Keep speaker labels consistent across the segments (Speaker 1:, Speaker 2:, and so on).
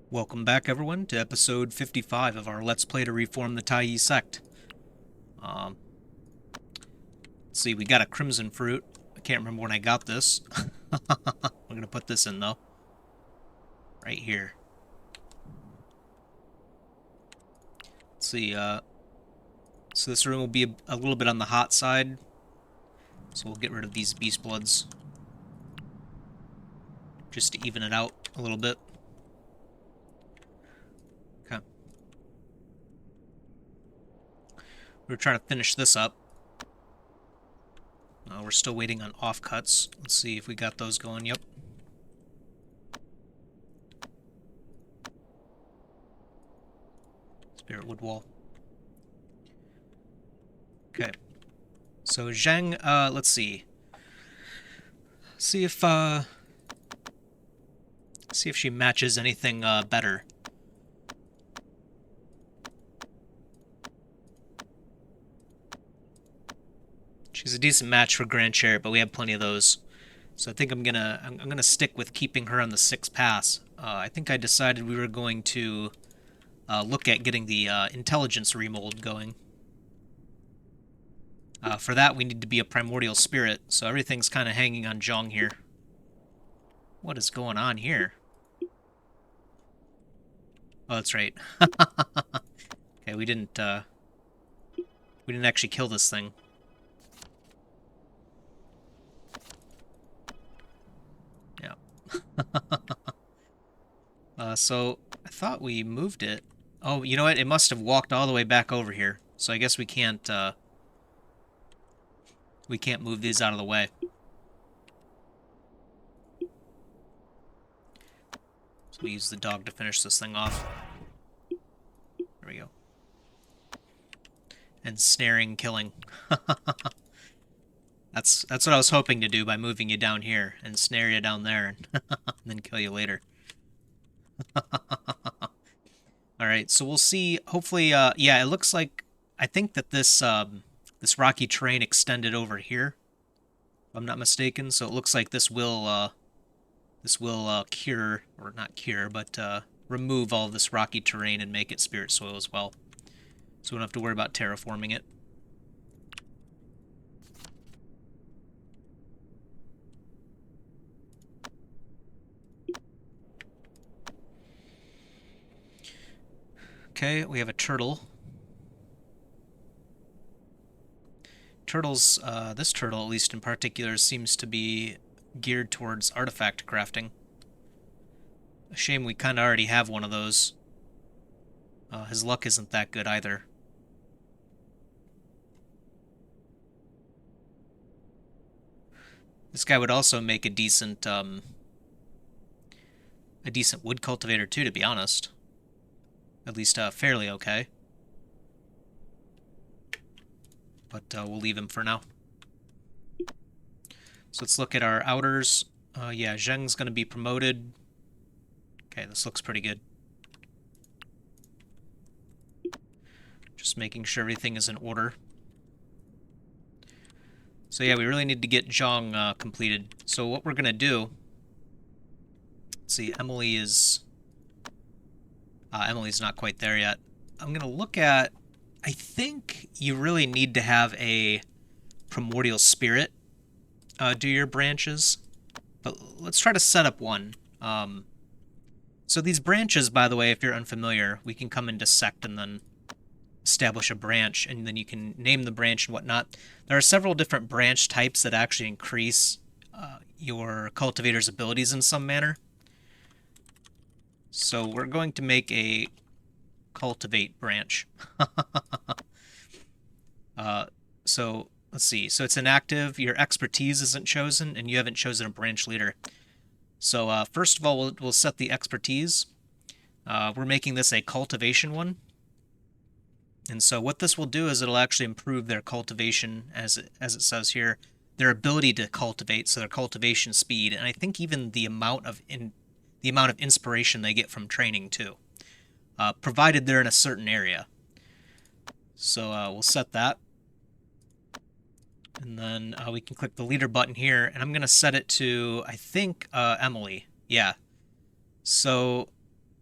Speaker 1: Welcome back, everyone, to episode 55 of our Let's Play to Reform the Taiyi Sect. Um, let's see, we got a crimson fruit. I can't remember when I got this. I'm going to put this in, though. Right here. Let's see, so this room will be a little bit on the hot side. So we'll get rid of these beast bloods. Just to even it out a little bit. Okay. We're trying to finish this up. We're still waiting on offcuts. Let's see if we got those going. Yep. Spirit wood wall. Okay. So Zhang, let's see. See if she matches anything better. She's a decent match for Grand Chariot, but we have plenty of those. So I think I'm gonna stick with keeping her on the 6th pass. I think I decided we were going to look at getting the intelligence remold going. For that, we need to be a primordial spirit, so everything's kind of hanging on Zhong here. What is going on here? Oh, that's right. Okay, we didn't actually kill this thing. Yeah. So I thought we moved it. Oh, you know what? It must have walked all the way back over here. So I guess we can't move these out of the way. So we use the dog to finish this thing off. There we go. And snaring, killing. That's what I was hoping to do by moving you down here and snare you down there and then kill you later. Alright, so we'll see. Hopefully, yeah, it looks like... I think that this rocky terrain extended over here, if I'm not mistaken. So it looks like this will cure, or not cure, but remove all of this rocky terrain and make it spirit soil as well. So we don't have to worry about terraforming it. Okay, we have a turtle. Turtles, this turtle, at least in particular, seems to be geared towards artifact crafting. A shame we kind of already have one of those. His luck isn't that good either. This guy would also make a decent wood cultivator too, to be honest. At least fairly okay. But we'll leave him for now. So let's look at our outers. Yeah, Zheng's going to be promoted. Okay, this looks pretty good. Just making sure everything is in order. So yeah, we really need to get Zhong completed. So what we're going to do... Let's see, Emily's not quite there yet. I'm going to look at... I think you really need to have a primordial spirit do your branches. But let's try to set up one. So these branches, by the way, if you're unfamiliar, we can come into Sect and then establish a branch, and then you can name the branch and whatnot. There are several different branch types that actually increase your cultivator's abilities in some manner. So we're going to make a cultivate branch. So let's see. So it's inactive. Your expertise isn't chosen, and you haven't chosen a branch leader. So first of all, we'll set the expertise. We're making this a cultivation one. And so what this will do is it'll actually improve their cultivation, as it says here, their ability to cultivate, so their cultivation speed, and I think even the amount of inspiration they get from training too, provided they're in a certain area. So we'll set that. And then we can click the leader button here, and I'm going to set it to, I think, Emily. Yeah. So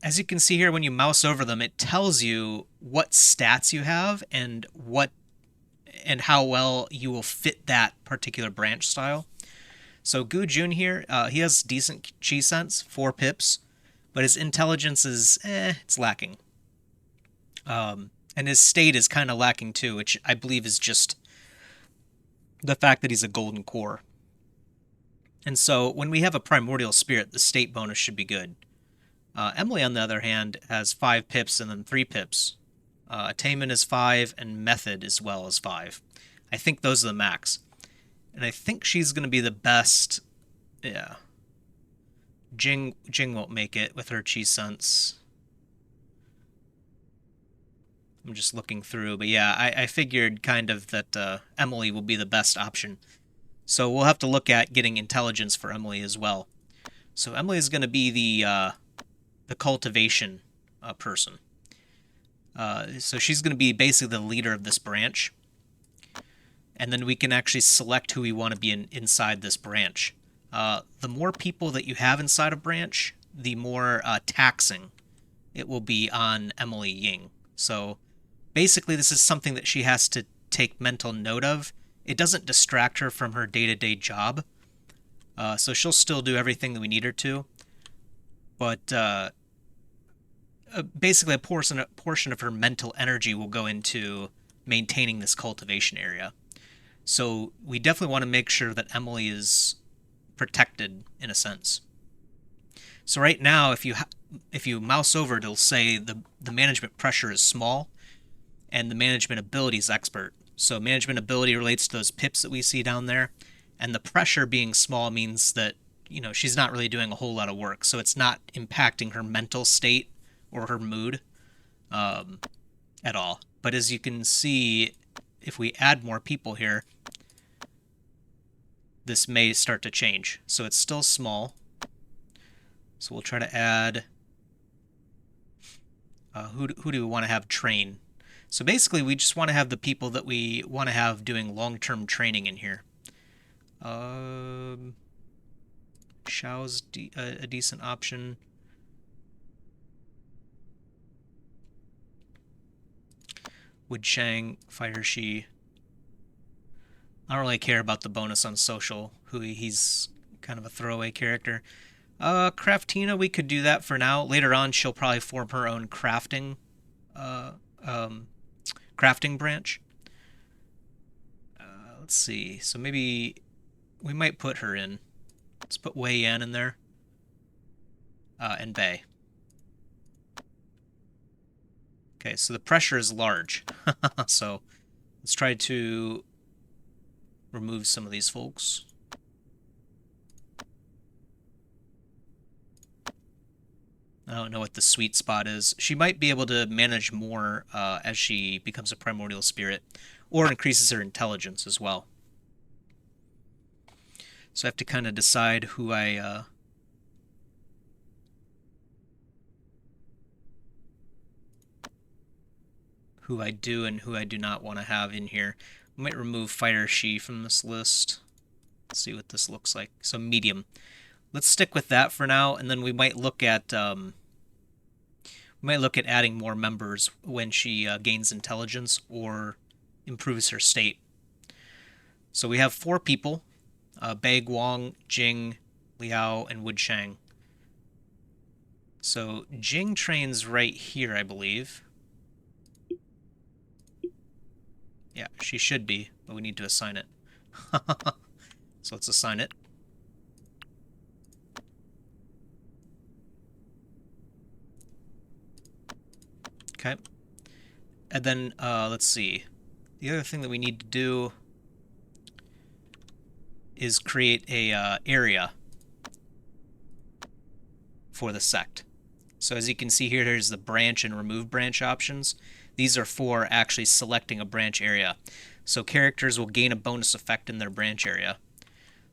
Speaker 1: as you can see here, when you mouse over them, it tells you what stats you have and how well you will fit that particular branch style. So Gu Jun here, he has decent chi sense, 4 pips, but his intelligence is it's lacking. And his state is kind of lacking too, which I believe is just the fact that he's a golden core. And so when we have a primordial spirit, the state bonus should be good. Emily, on the other hand, has 5 pips and then 3 pips. Attainment is 5, and method as well as 5. I think those are the max. And I think she's going to be the best. Yeah. Jing won't make it with her chi sense. I'm just looking through, but yeah, I figured kind of that Emily will be the best option. So we'll have to look at getting intelligence for Emily as well. So Emily is going to be the cultivation person. So she's going to be basically the leader of this branch. And then we can actually select who we want to be inside this branch. The more people that you have inside a branch, the more taxing it will be on Emily Ying. So basically this is something that she has to take mental note of. It doesn't distract her from her day-to-day job. So she'll still do everything that we need her to. But basically a portion of her mental energy will go into maintaining this cultivation area. So we definitely want to make sure that Emily is protected in a sense. So right now, if you mouse over, it'll say the management pressure is small, and the management ability is expert. So management ability relates to those pips that we see down there, and the pressure being small means that she's not really doing a whole lot of work, so it's not impacting her mental state or her mood at all. But as you can see, if we add more people here, this may start to change. So it's still small. So we'll try to add... who do we want to have train? So basically, we just want to have the people that we want to have doing long-term training in here. Xiao's a decent option. Wood Shang, Fire Shi. I don't really care about the bonus on social. He's kind of a throwaway character. Craftina, we could do that for now. Later on, she'll probably form her own crafting branch. Let's see. So maybe we might put her in. Let's put Wei Yan in there. And Bei. Okay, so the pressure is large. So let's try to remove some of these folks. I don't know what the sweet spot is. She might be able to manage more as she becomes a primordial spirit, or increases her intelligence as well. So I have to kind of decide who I do and who I do not want to have in here. I might remove Fire Shi from this list. Let's see what this looks like. So medium. Let's stick with that for now, and then we might look at adding more members when she gains intelligence or improves her state. So we have 4 people: Bei Guang, Jing, Liao, and Wood Shang. So Jing trains right here, I believe. Yeah, she should be, but we need to assign it. So let's assign it. Okay. And then, let's see. The other thing that we need to do is create a area for the sect. So as you can see here, there's the branch and remove branch options. These are for actually selecting a branch area. So characters will gain a bonus effect in their branch area.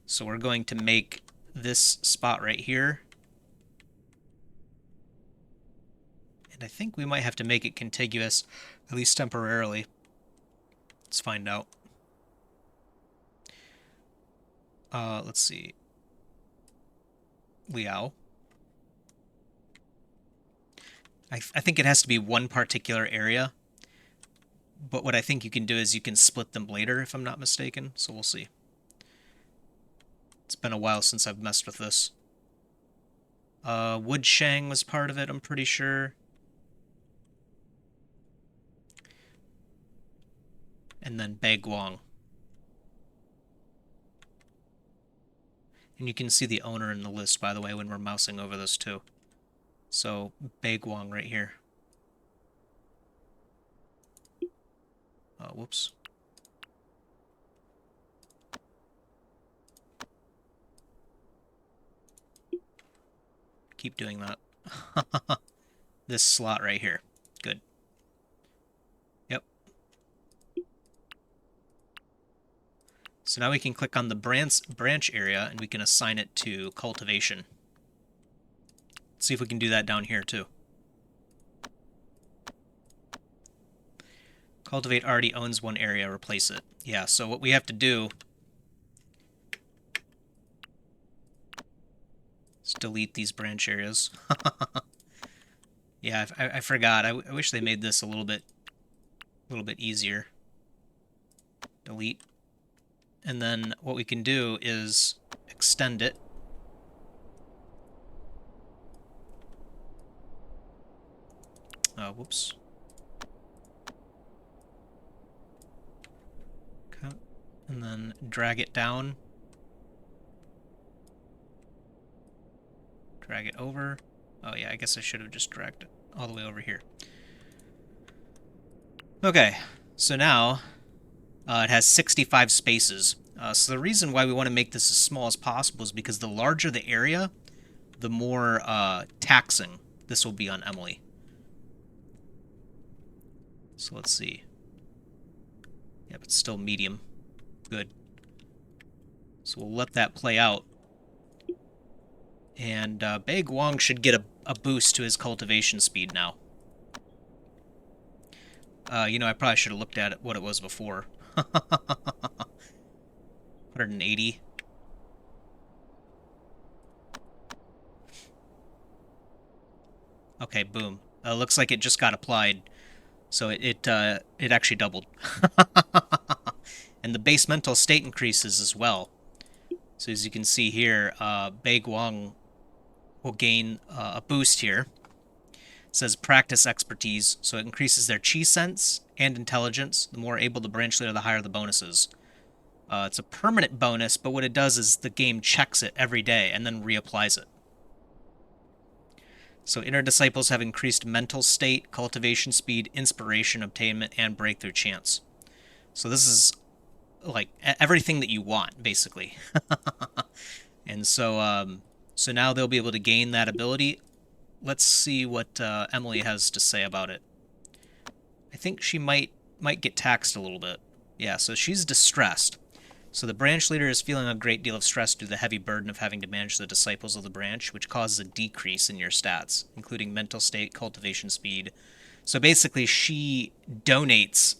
Speaker 1: So we're going to make this spot right here. And I think we might have to make it contiguous, at least temporarily. Let's find out. Let's see. Liao. I think it has to be one particular area, but what I think you can do is you can split them later, if I'm not mistaken, so we'll see. It's been a while since I've messed with this. Woodshang was part of it, I'm pretty sure. And then Baiguang. And you can see the owner in the list, by the way, when we're mousing over this too. So, Baiguang right here. Whoops. Keep doing that. This slot right here. Good. Yep. So now we can click on the branch area and we can assign it to cultivation. Let's see if we can do that down here too. Cultivate already owns one area, replace it. Yeah, so what we have to do is delete these branch areas. Yeah, I forgot. I wish they made this a little bit easier. Delete. And then what we can do is extend it. Whoops. Okay. And then drag it down. Drag it over. Oh yeah, I guess I should have just dragged it all the way over here. Okay, so now it has 65 spaces. So the reason why we want to make this as small as possible is because the larger the area, the more taxing this will be on Emily. So let's see. Yep, it's still medium. Good. So we'll let that play out. And Baiguang should get a boost to his cultivation speed now. You know, I probably should have looked at it, what it was before. 180. Okay, boom. Looks like it just got applied. So it actually doubled. And the base mental state increases as well. So as you can see here, Baiguang will gain a boost here. It says practice expertise, so it increases their chi sense and intelligence. The more able the branch leader, the higher the bonuses. It's a permanent bonus, but what it does is the game checks it every day and then reapplies it. So inner disciples have increased mental state, cultivation speed, inspiration, obtainment, and breakthrough chance. So this is like everything that you want, basically. And so, so now they'll be able to gain that ability. Let's see what Emily has to say about it. I think she might get taxed a little bit. Yeah, so she's distressed. So the branch leader is feeling a great deal of stress due to the heavy burden of having to manage the disciples of the branch, which causes a decrease in your stats, including mental state, cultivation speed. So basically, she donates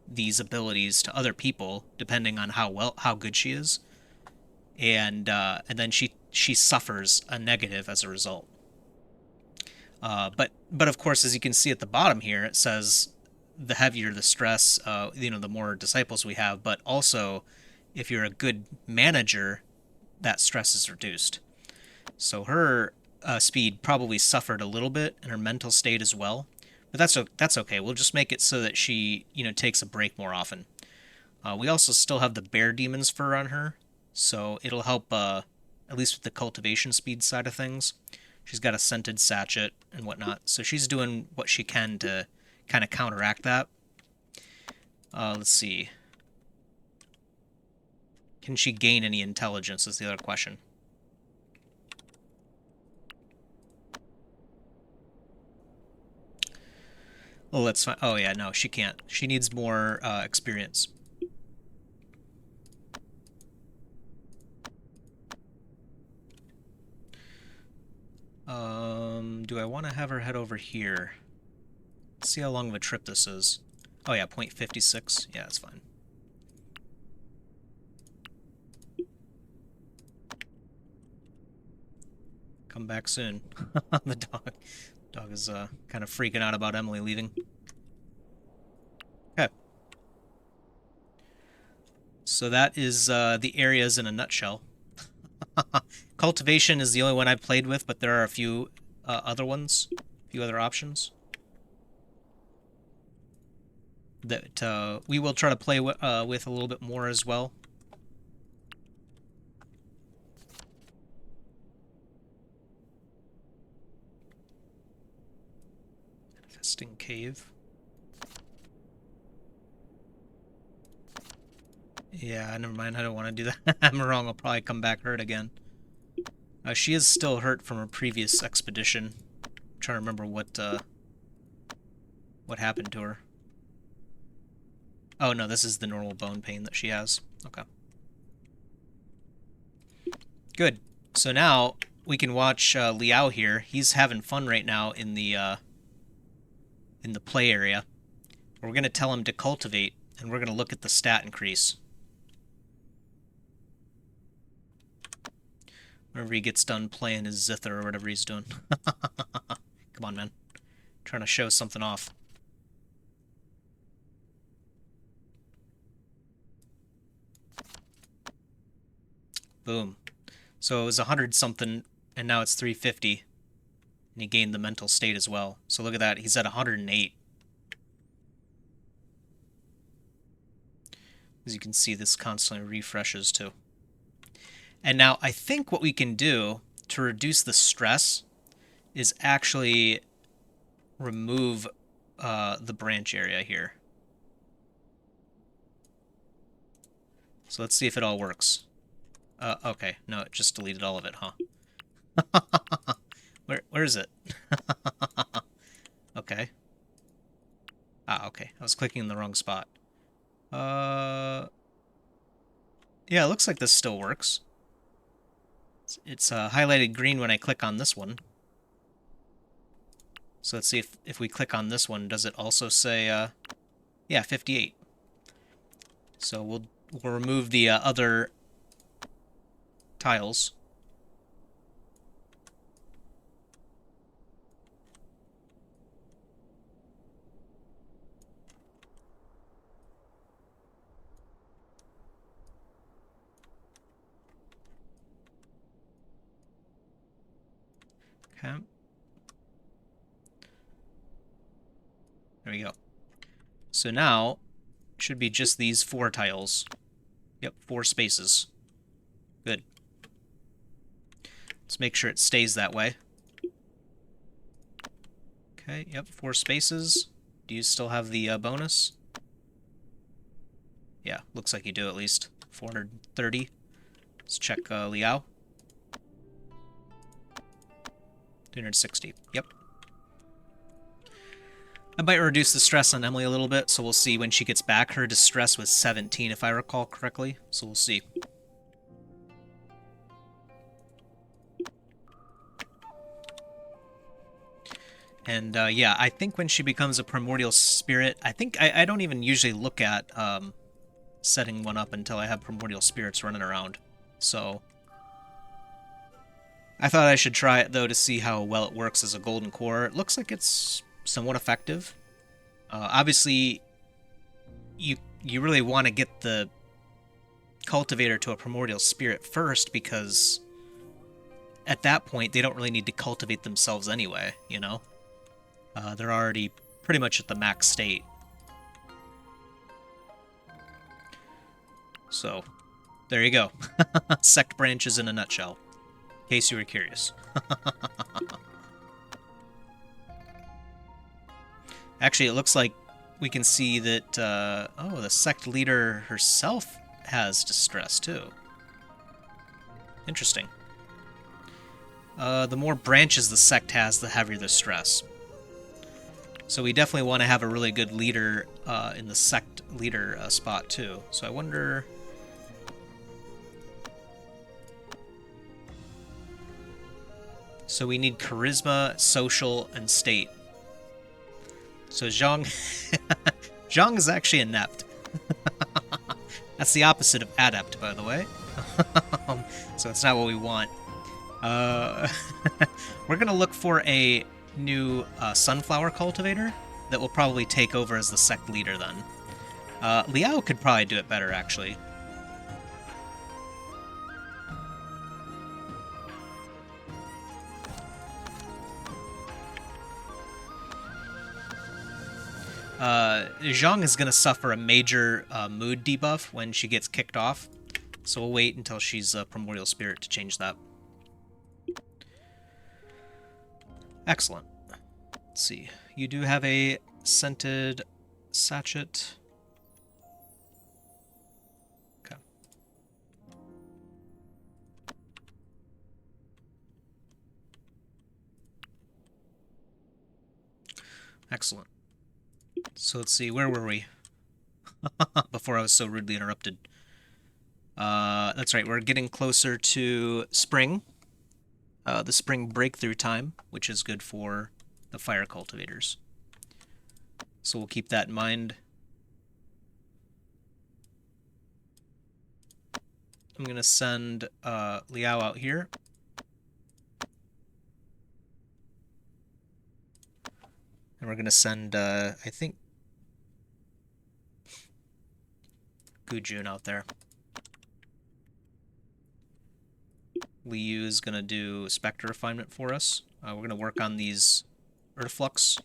Speaker 1: these abilities to other people, depending on how good she is, and then she suffers a negative as a result. But of course, as you can see at the bottom here, it says the heavier the stress, you know, the more disciples we have, but also if you're a good manager, that stress is reduced. So her speed probably suffered a little bit, and her mental state as well. But that's okay. We'll just make it so that she, you know, takes a break more often. We also still have the bear demon's fur on her, so it'll help at least with the cultivation speed side of things. She's got a scented sachet and whatnot, so she's doing what she can to kind of counteract that. Let's see. Can she gain any intelligence is the other question. Oh, that's fine. Oh, yeah, no, she can't. She needs more experience. Do I want to have her head over here? Let's see how long of a trip this is. Oh, yeah, 0.56. Yeah, that's fine. Come back soon. The dog. Dog is kind of freaking out about Emily leaving. Okay. So that is the areas in a nutshell. Cultivation is the only one I've played with, but there are a few other ones, a few other options that we will try to play with a little bit more as well. Manifesting cave. Yeah, never mind. I don't want to do that. I'm wrong. I'll probably come back hurt again. She is still hurt from her previous expedition. I'm trying to remember what happened to her. Oh no, this is the normal bone pain that she has. Okay. Good. So now we can watch Liao here. He's having fun right now in the play area. We're going to tell him to cultivate, and we're going to look at the stat increase. Whenever he gets done playing his zither or whatever he's doing. Come on, man. Trying to show something off. Boom. So it was 100-something, and now it's 350. And he gained the mental state as well. So look at that. He's at 108. As you can see, this constantly refreshes too. And now I think what we can do to reduce the stress is actually remove the branch area here. So let's see if it all works. Okay, no, it just deleted all of it, huh? Where is it? Okay. Ah, okay. I was clicking in the wrong spot. Yeah, it looks like this still works. It's highlighted green when I click on this one. So let's see if we click on this one, does it also say, yeah, 58. So we'll remove the other tiles. Okay. There we go. So now, it should be just these 4 tiles. Yep, 4 spaces. Good. Let's make sure it stays that way. Okay, yep, 4 spaces. Do you still have the bonus? Yeah, looks like you do at least. 430. Let's check Liao. 260. Yep. I might reduce the stress on Emily a little bit, so we'll see when she gets back. Her distress was 17, if I recall correctly, so we'll see. And yeah, I think when she becomes a primordial spirit, I don't even usually look at setting one up until I have primordial spirits running around. So I thought I should try it, though, to see how well it works as a golden core. It looks like it's somewhat effective. Obviously, you really want to get the cultivator to a primordial spirit first, because at that point, they don't really need to cultivate themselves anyway, you know? They're already pretty much at the max state. So, there you go. Sect branches in a nutshell. In case you were curious. Actually, it looks like we can see that, oh, the sect leader herself has distress, too. Interesting. The more branches the sect has, the heavier the stress. So we definitely want to have a really good leader in the sect leader spot, too. So I wonder... So we need charisma, social, and state. So Zhang... Zhang is actually inept. That's the opposite of adept, by the way. So it's not what we want. We're going to look for a new sunflower cultivator that will probably take over as the sect leader then. Liao could probably do it better, actually. Zhang is going to suffer a major mood debuff when she gets kicked off, so we'll wait until she's a primordial spirit to change that. Excellent. Let's see. You do have a scented sachet. Okay. Excellent. So let's see, where were we? Before I was so rudely interrupted. That's right, we're getting closer to spring. The spring breakthrough time, which is good for the fire cultivators. So we'll keep that in mind. I'm going to send Liao out here. And we're going to send, I think, Gujun out there. Liu is going to do Spectre Refinement for us. We're going to work on these Earthflux.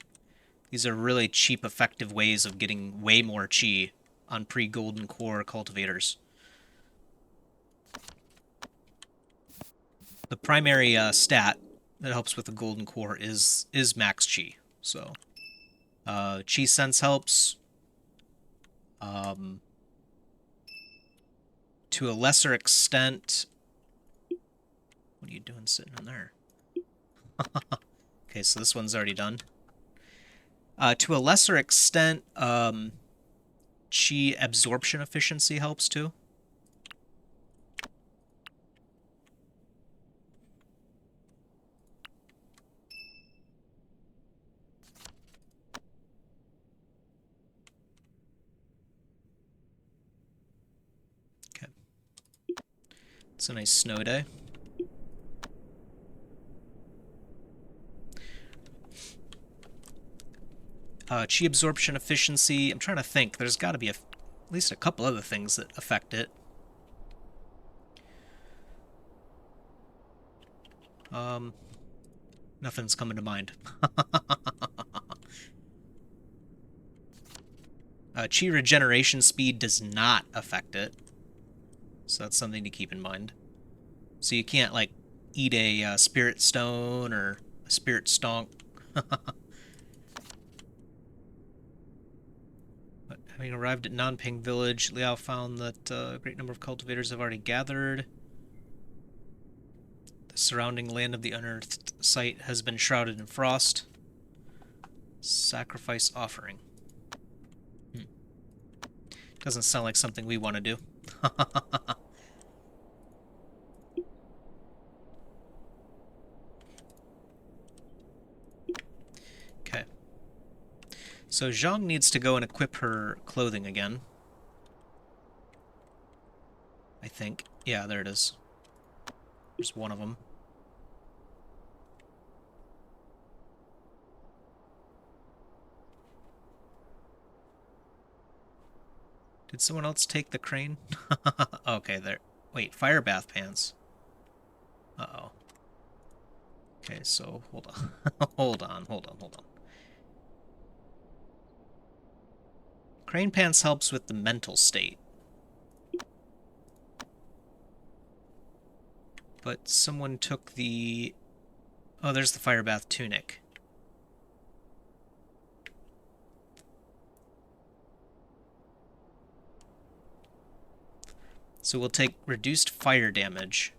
Speaker 1: These are really cheap, effective ways of getting way more chi on pre-Golden Core cultivators. The primary stat that helps with the Golden Core is max chi. So, Chi Sense helps. To a lesser extent... What are you doing sitting in there? Okay, so this one's already done. To a lesser extent, Chi absorption efficiency helps too. Okay. It's a nice snow day. Chi absorption efficiency. I'm trying to think. There's got to be at least a couple other things that affect it. Nothing's coming to mind. Chi regeneration speed does not affect it. So that's something to keep in mind. So you can't, like, eat a spirit stone or a spirit stonk. But having arrived at Nanping Village, Liao found that a great number of cultivators have already gathered. The surrounding land of the unearthed site has been shrouded in frost. Sacrifice offering. Doesn't sound like something we want to do. Okay. So Zhang needs to go and equip her clothing again. I think. Yeah, there it is. There's one of them. Did someone else take the crane? Okay, there. Wait, fire bath pants. Uh-oh. Okay, so hold on. hold on. Crane pants helps with the mental state. But someone took the... Oh, there's the fire bath tunic. So we'll take reduced fire damage.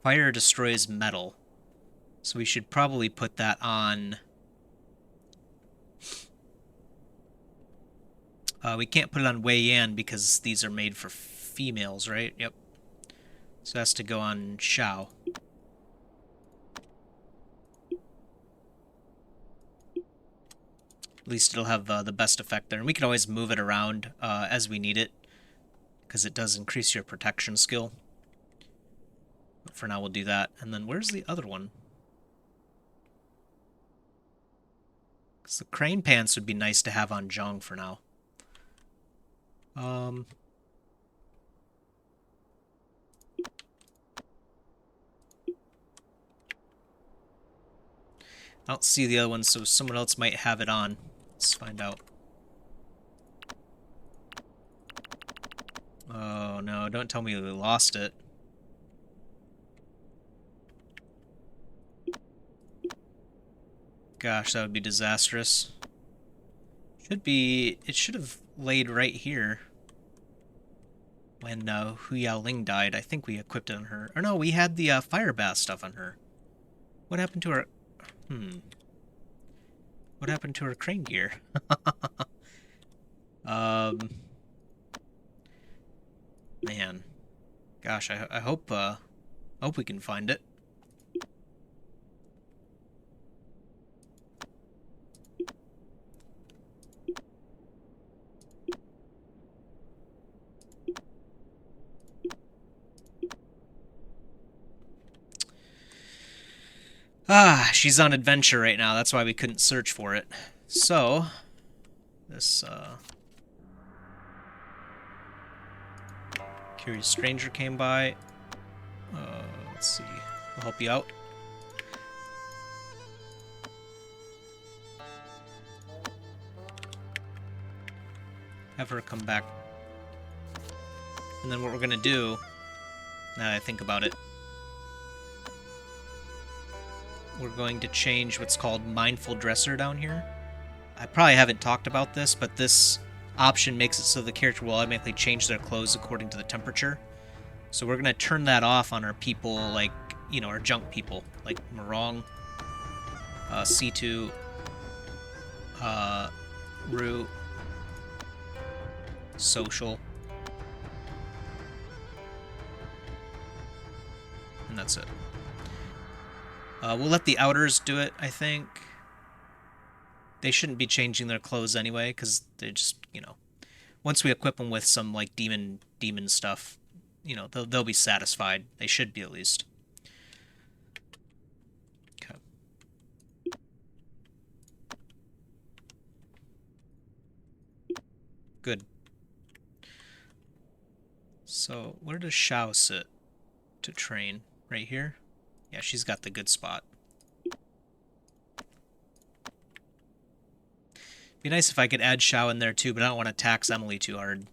Speaker 1: Fire destroys metal. So we should probably put that on... we can't put it on Wei Yan because these are made for females, right? Yep. So it has to go on Xiao. At least it'll have the best effect there. And we can always move it around as we need it, because it does increase your protection skill. But for now, we'll do that. And then where's the other one? So crane pants would be nice to have on Zhang for now. I don't see the other one, so someone else might have it on. Let's find out. Oh no, don't tell me we lost it. Gosh, that would be disastrous. It should have laid right here when Hu Yaoling died. I think we equipped it on her. Or no, we had the fire bath stuff on her. What happened to her? What happened to her crane gear? Man. Gosh, I hope we can find it. Ah, she's on adventure right now. That's why we couldn't search for it. So, this curious stranger came by. Let's see. I'll help you out. Have her come back. And then what we're gonna do, now that I think about it, we're going to change what's called Mindful Dresser down here. I probably haven't talked about this, but this option makes it so the character will automatically change their clothes according to the temperature. So we're going to turn that off on our people, like, you know, our junk people, like Morong, C2, Rue, Social, and that's it. We'll let the outers do it, I think. They shouldn't be changing their clothes anyway, because they just, you know, once we equip them with some, like, demon stuff, you know, they'll be satisfied. They should be, at least. Okay. Good. So, where does Shao sit to train? Right here? Yeah, she's got the good spot. Be nice if I could add Shao in there too, but I don't want to tax Emily too hard.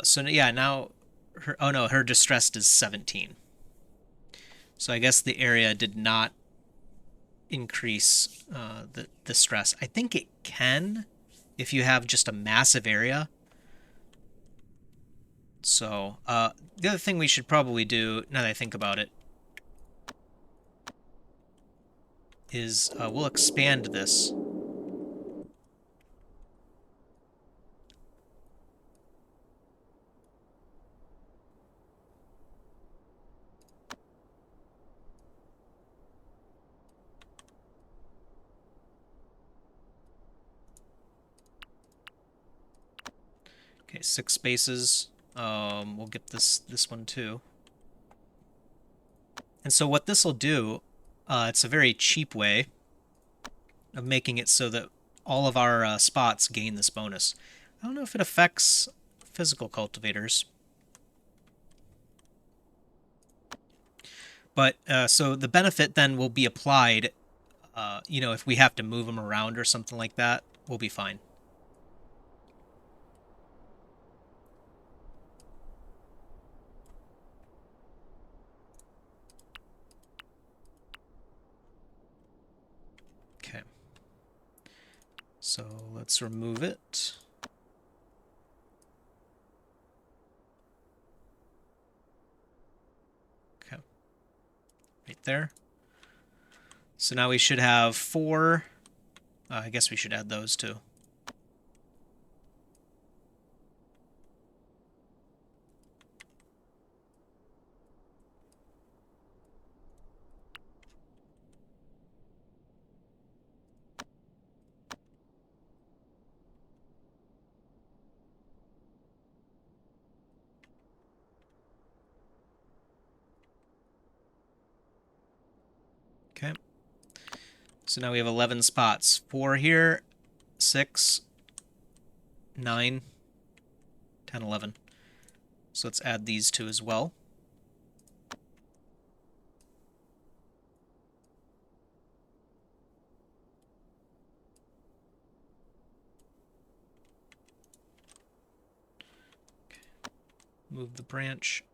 Speaker 1: So yeah, now her, oh no, her distressed is 17. So I guess the area did not increase the stress. I think it can if you have just a massive area. So the other thing we should probably do, now that I think about it, is we'll expand this. Okay, 6 spaces. We'll get this one too. And so what this will do, it's a very cheap way of making it so that all of our spots gain this bonus. I don't know if it affects physical cultivators. But so the benefit then will be applied, you know, if we have to move them around or something like that, we'll be fine. Okay. So let's remove it. Okay. Right there. So now we should have 4. I guess we should add those too. Okay. So now we have 11 spots. 4 here, 6, 9, 10, 11. So let's add these two as well. Move the branch.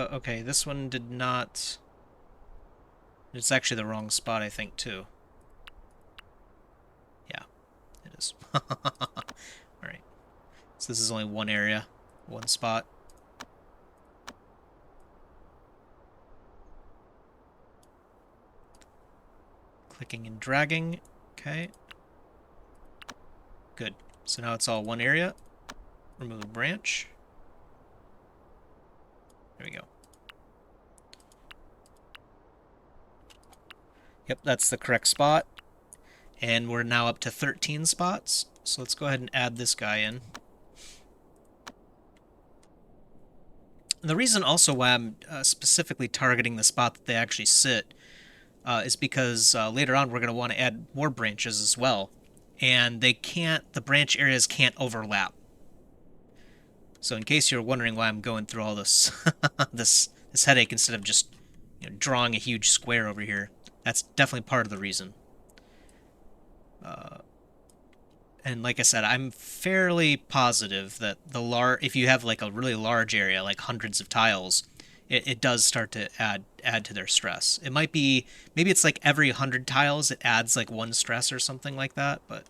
Speaker 1: Okay, this one did not... It's actually the wrong spot, I think, too. Yeah, it is. Alright. So this is only one area, one spot. Clicking and dragging. Okay. Good. So now it's all one area. Remove branch. There we go. Yep, that's the correct spot. And we're now up to 13 spots. So let's go ahead and add this guy in. And the reason also why I'm specifically targeting the spot that they actually sit is because later on we're going to want to add more branches as well. And they can't, the branch areas can't overlap. So in case you're wondering why I'm going through all this this headache instead of just drawing a huge square over here, that's definitely part of the reason. And like I said, I'm fairly positive that if you have like a really large area, like hundreds of tiles, it does start to add to their stress. It might be, maybe it's like every 100 tiles it adds like 1 stress or something like that, but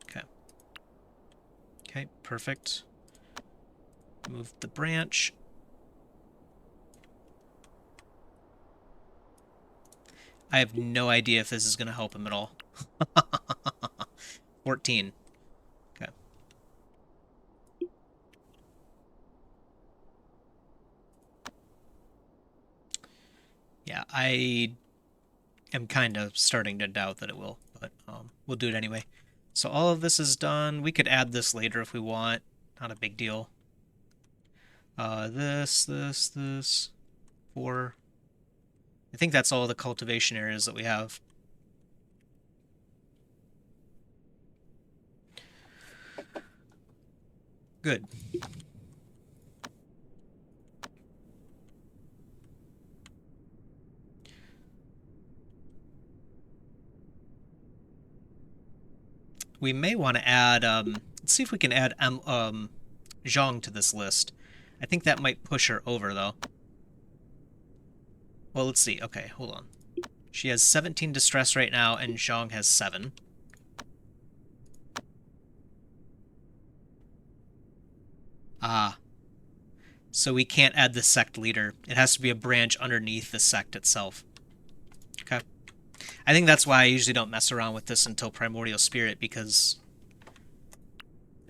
Speaker 1: okay. Okay, perfect. Move the branch. I have no idea if this is going to help him at all. 14. Okay. Yeah, I am kind of starting to doubt that it will, but we'll do it anyway. So all of this is done. We could add this later if we want. Not a big deal. This. 4. I think that's all the cultivation areas that we have. Good. We may want to add, let's see if we can add Zhang to this list. I think that might push her over, though. Well, let's see. Okay, hold on. She has 17 distress right now, and Zhang has 7. Ah. So we can't add the sect leader. It has to be a branch underneath the sect itself. Okay. I think that's why I usually don't mess around with this until Primordial Spirit, because,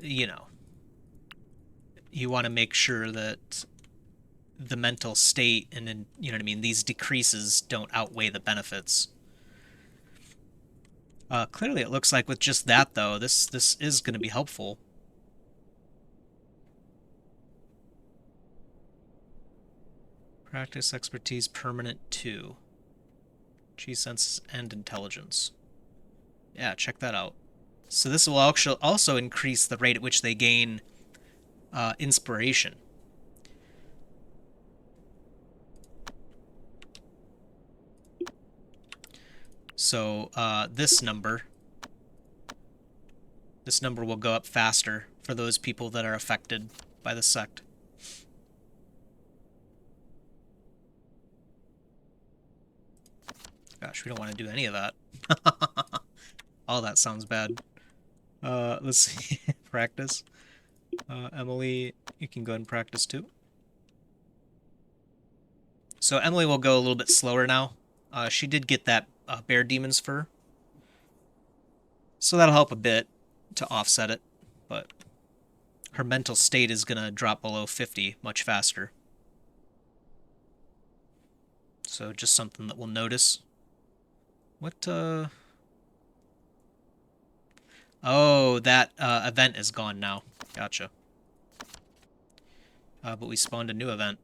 Speaker 1: you want to make sure that the mental state and, you know what I mean, these decreases don't outweigh the benefits. Clearly it looks like with just that, though, this is going to be helpful. Practice, expertise, permanent 2. G-sense and intelligence. Yeah, check that out. So this will also increase the rate at which they gain inspiration. So this number will go up faster for those people that are affected by the sect. Gosh, we don't want to do any of that. All that sounds bad. Let's see. Practice. Emily, you can go ahead and practice too. So Emily will go a little bit slower now. She did get that bear demon's fur. So that'll help a bit to offset it. But her mental state is going to drop below 50 much faster. So just something that we'll notice. What, Oh, that event is gone now. Gotcha. But we spawned a new event.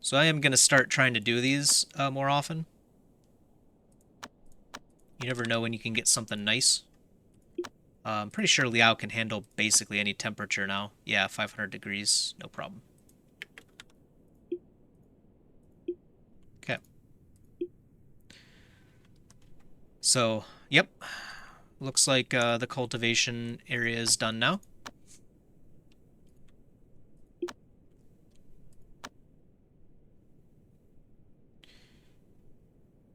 Speaker 1: So I am going to start trying to do these more often. You never know when you can get something nice. I'm pretty sure Liao can handle basically any temperature now. Yeah, 500 degrees, no problem. Okay. So, yep. Looks like the cultivation area is done now.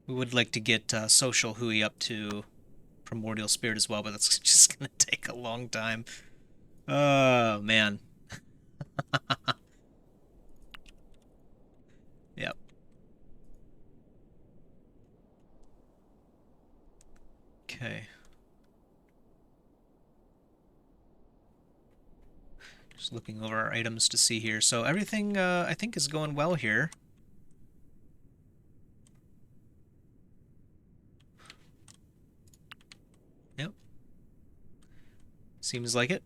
Speaker 1: We would like to get social Hui up to primordial spirit as well, but that's just going to take a long time. Oh, man. Yep. Okay. Just looking over our items to see here. So everything, I think, is going well here. Yep. Seems like it.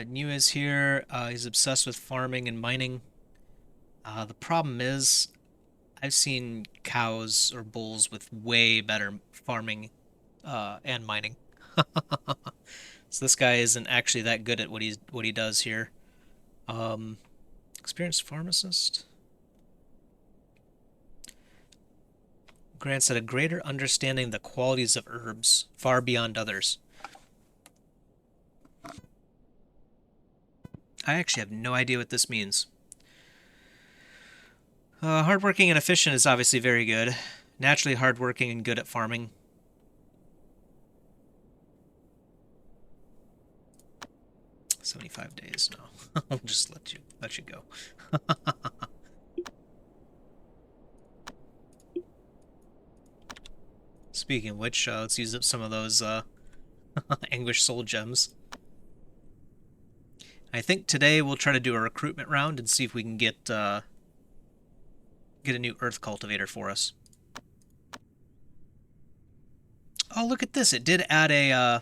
Speaker 1: New is here. He's obsessed with farming and mining. The problem is, I've seen cows or bulls with way better farming and mining. So this guy isn't actually that good at what he does here. Um, Experienced pharmacist grants it a greater understanding of the qualities of herbs, far beyond others. I actually have no idea what this means. Hardworking and efficient is obviously very good. Naturally hardworking and good at farming. 75 days, no. I'll just let you go. Speaking of which, let's use up some of those Anguish Soul Gems. I think today we'll try to do a recruitment round and see if we can get a new Earth Cultivator for us. Oh, look at this! It did add a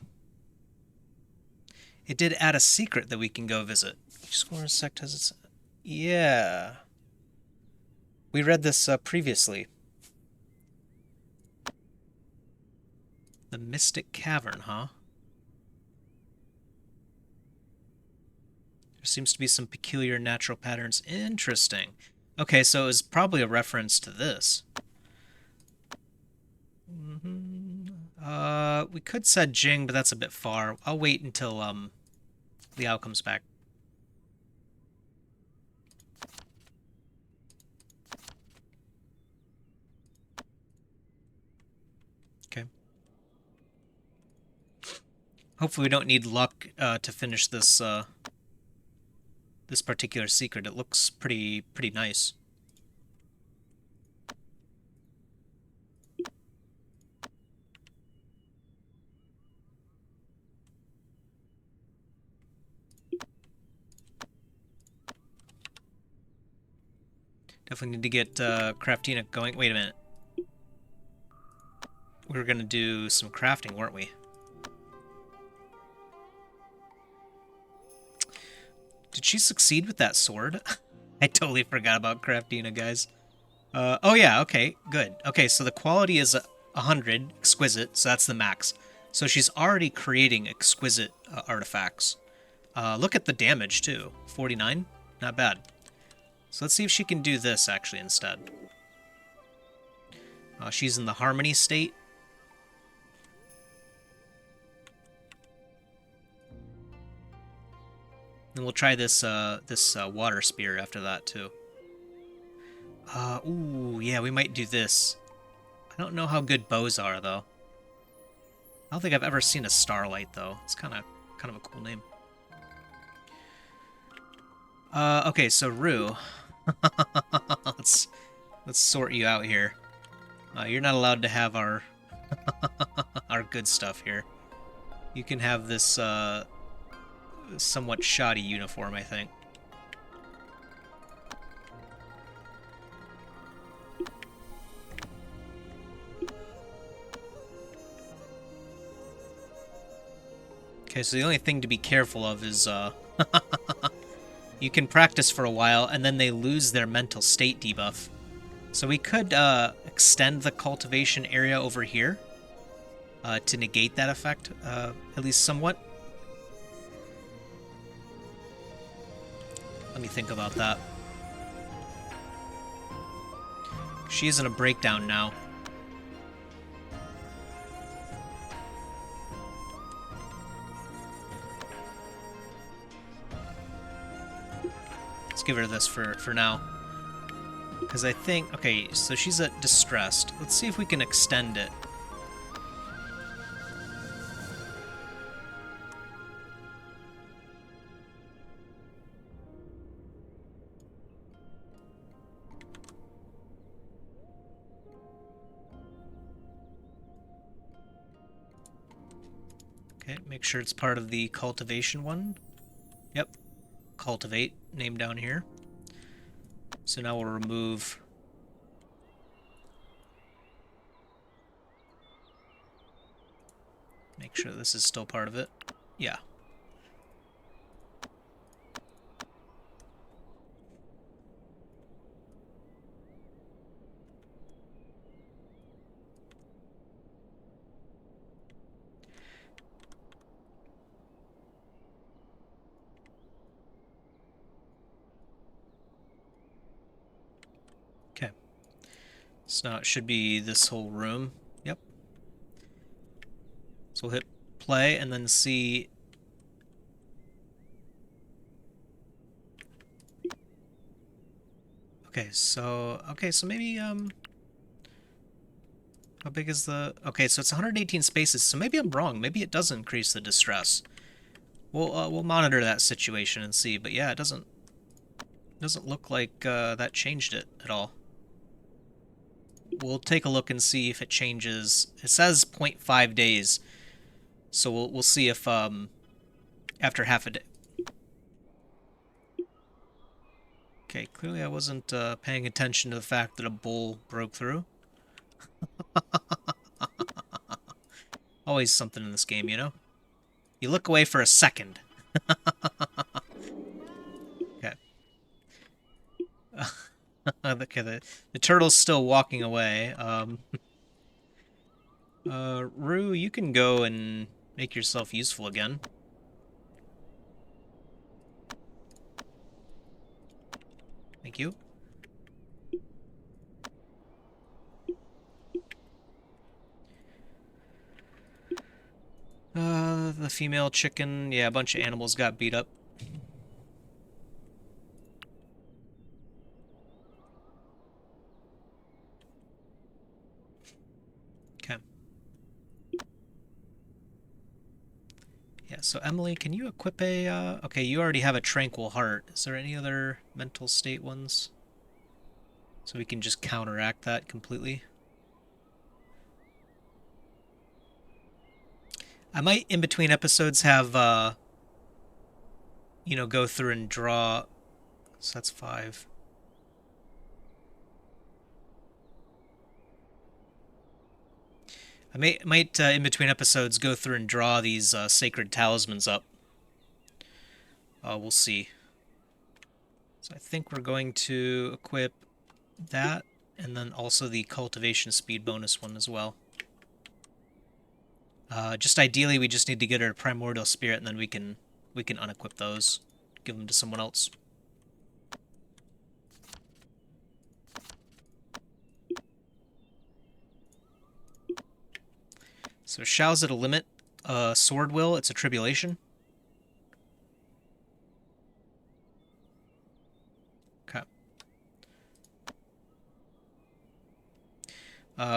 Speaker 1: secret that we can go visit. Each score sect has its. Yeah, we read this previously. The Mystic Cavern, huh? There seems to be some peculiar natural patterns. Interesting. Okay, so it was probably a reference to this. We could set Jing, but that's a bit far. I'll wait until Liao comes back. Okay. Hopefully we don't need luck to finish this this particular secret. It looks pretty nice. Definitely need to get Craftina going. Wait a minute. We were gonna do some crafting, weren't we? Did she succeed with that sword? I totally forgot about Craftina, guys. Oh yeah, okay, good. Okay, so the quality is 100, exquisite, so that's the max. So she's already creating exquisite artifacts. Look at the damage, too. 49? Not bad. So let's see if she can do this, actually, instead. She's in the harmony state. And we'll try this water spear after that, too. Ooh, yeah, we might do this. I don't know how good bows are, though. I don't think I've ever seen a Starlight, though. It's kind of a cool name. Okay, so Rue, let's sort you out here. You're not allowed to have our our good stuff here. You can have this somewhat shoddy uniform, I think. Okay, so the only thing to be careful of is you can practice for a while and then they lose their mental state debuff. So we could extend the cultivation area over here to negate that effect, at least somewhat. Let me think about that. She is in a breakdown now. Let's give her this for now. Because I think... Okay, so she's at distressed. Let's see if we can extend it. Okay, make sure it's part of the cultivation one. Yep, cultivate, name down here. So now we'll remove... Make sure this is still part of it. Yeah. Okay. So now it should be this whole room. Yep. So we'll hit play and then see... Okay, so maybe how big is the... Okay, so it's 118 spaces, so maybe I'm wrong. Maybe it does increase the distress. We'll monitor that situation and see, but yeah, it doesn't look like that changed it at all. We'll take a look and see if it changes. It says 0.5 days, so we'll see if after half a day. Okay, clearly I wasn't paying attention to the fact that a bull broke through. Always something in this game, you know? You look away for a second. Okay. Okay, the turtle's still walking away. Rue, you can go and make yourself useful again. Thank you. The female chicken, yeah, a bunch of animals got beat up. Okay. Yeah, so Emily, can you equip a, okay, you already have a tranquil heart. Is there any other mental state ones? So we can just counteract that completely. I might, in between episodes, have, you know, go through and draw. So that's 5. I might in between episodes, go through and draw these sacred talismans up. We'll see. So I think we're going to equip that, and then also the cultivation speed bonus one as well. Just ideally, we just need to get our primordial spirit, and then we can unequip those, give them to someone else. So Shao's at a limit. Sword Will, it's a tribulation. Okay.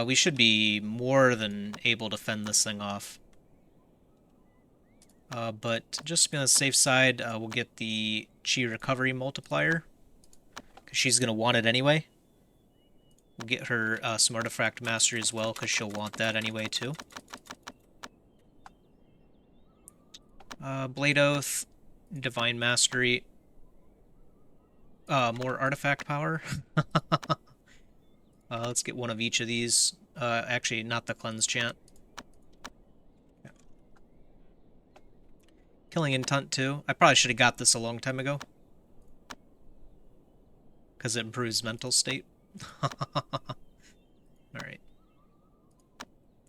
Speaker 1: We should be more than able to fend this thing off. But just to be on the safe side, we'll get the chi recovery multiplier, because she's going to want it anyway. We'll get her some artifact mastery as well, because she'll want that anyway too. Blade Oath, Divine Mastery, more artifact power. Let's get one of each of these. Actually, not the cleanse chant. Killing Intent too. I probably should have got this a long time ago, because it improves mental state. Alright.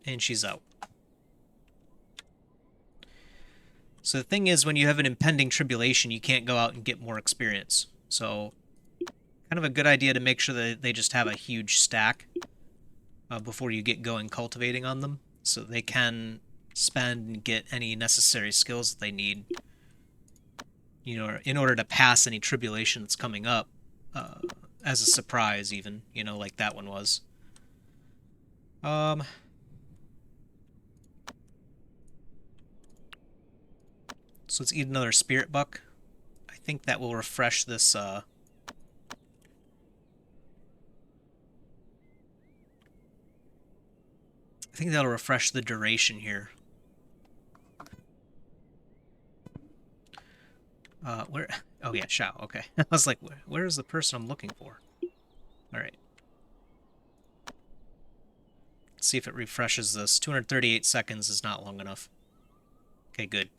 Speaker 1: And she's out. So the thing is, when you have an impending tribulation, you can't go out and get more experience. So, kind of a good idea to make sure that they just have a huge stack before you get going cultivating on them, so they can spend and get any necessary skills that they need, you know, in order to pass any tribulation that's coming up, as a surprise even, you know, like that one was. So let's eat another spirit buck. I think that will refresh this, I think that'll refresh the duration here. Where? Oh yeah, Shao, okay. I was like, where is the person I'm looking for? Alright. Let's see if it refreshes this. 238 seconds is not long enough. Okay, good.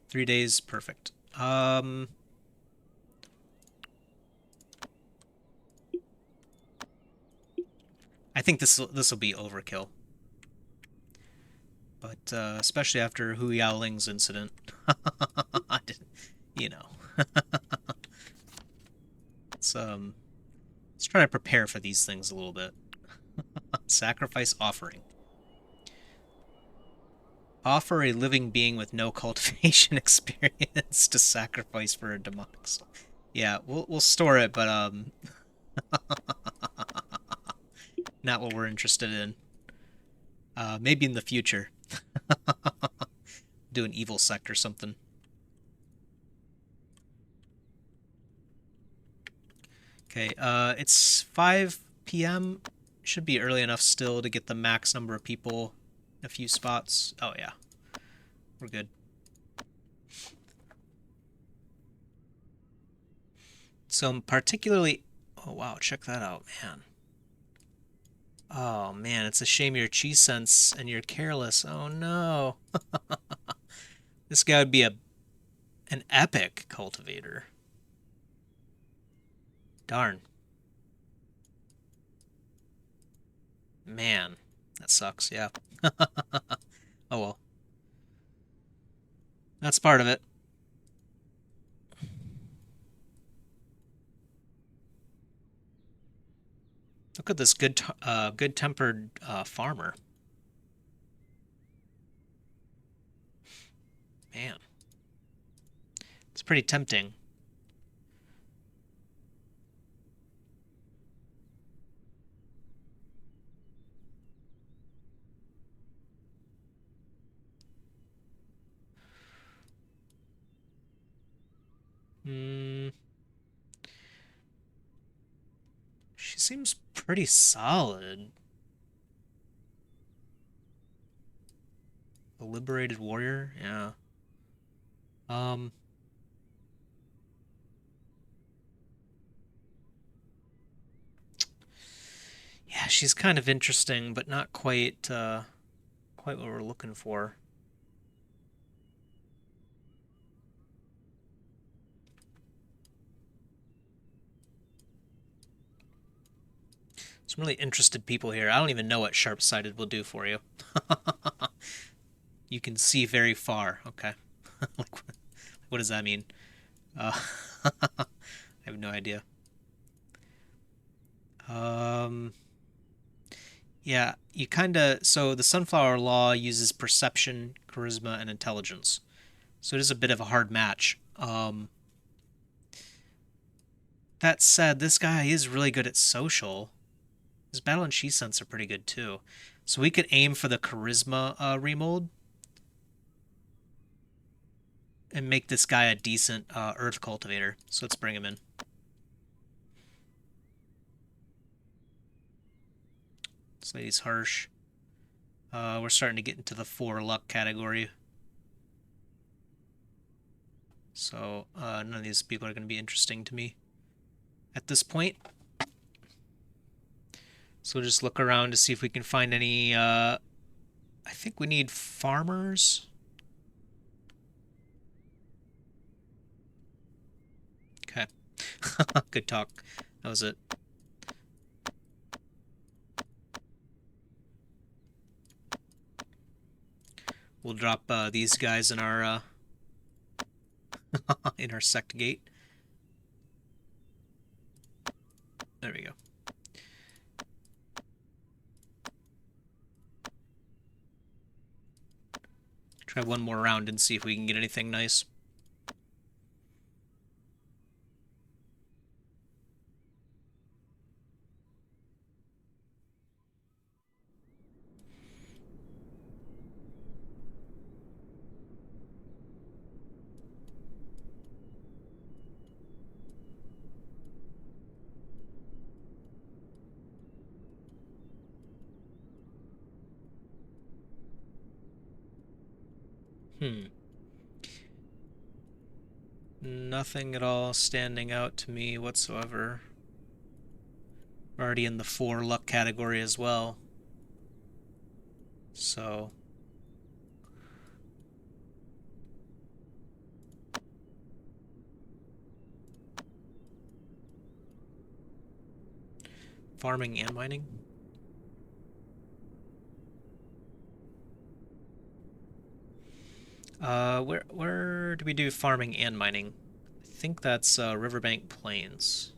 Speaker 1: 3 days, perfect. I think this will be overkill. But especially after Hu Yaoling's incident. You know. Let's try to prepare for these things a little bit. Sacrifice offering. Offer a living being with no cultivation experience to sacrifice for a demonic soul. Yeah, we'll store it, but not what we're interested in. Maybe in the future. Do an evil sect or something. Okay, it's 5 p.m. Should be early enough still to get the max number of people in a few spots. Oh yeah, we're good. So I'm particularly... Oh wow, check that out, man. Oh man, it's a shame your chi sense and you're careless. Oh no. This guy would be an epic cultivator. Darn. Man, that sucks, yeah. Oh well. That's part of it. Look at this good-tempered farmer. Man. It's pretty tempting. Hmm. She seems pretty solid. A liberated warrior? Yeah. Um. Yeah, she's kind of interesting, but not quite, quite what we're looking for. Some really interested people here. I don't even know what sharp-sighted will do for you. You can see very far. Okay. Like, what does that mean? I have no idea. Um, yeah, you kind of... So the Sunflower Law uses perception, charisma, and intelligence. So it is a bit of a hard match. That said, this guy is really good at social. His battle and chi sense are pretty good too. So we could aim for the charisma remold. and make this guy a decent earth cultivator. So let's bring him in. This lady's harsh. We're starting to get into the 4 luck category. So none of these people are going to be interesting to me at this point. So we'll just look around to see if we can find any... I think we need farmers. Okay. Good talk. That was it. We'll drop these guys in our in our sect gate. There we go. Try one more round and see if we can get anything nice. Nothing at all standing out to me whatsoever. We're already in the 4 luck category as well. So... farming and mining? Where do we do farming and mining? I think that's Riverbank Plains.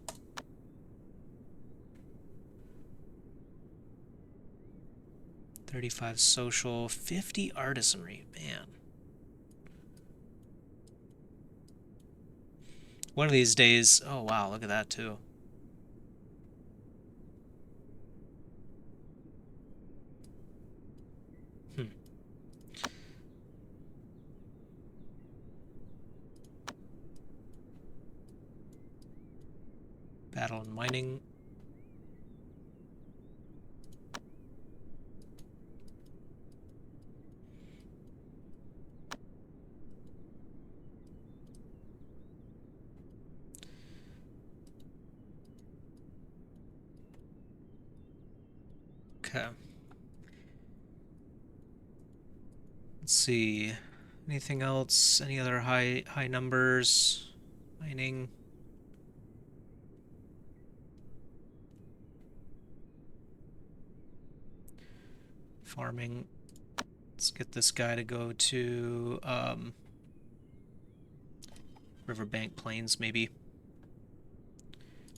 Speaker 1: $35 social, $50 artisanry, man. One of these days, oh wow, look at that too. Battle and mining. Okay. Let's see. Anything else? Any other high numbers? Mining. Farming. Let's get this guy to go to Riverbank Plains, maybe.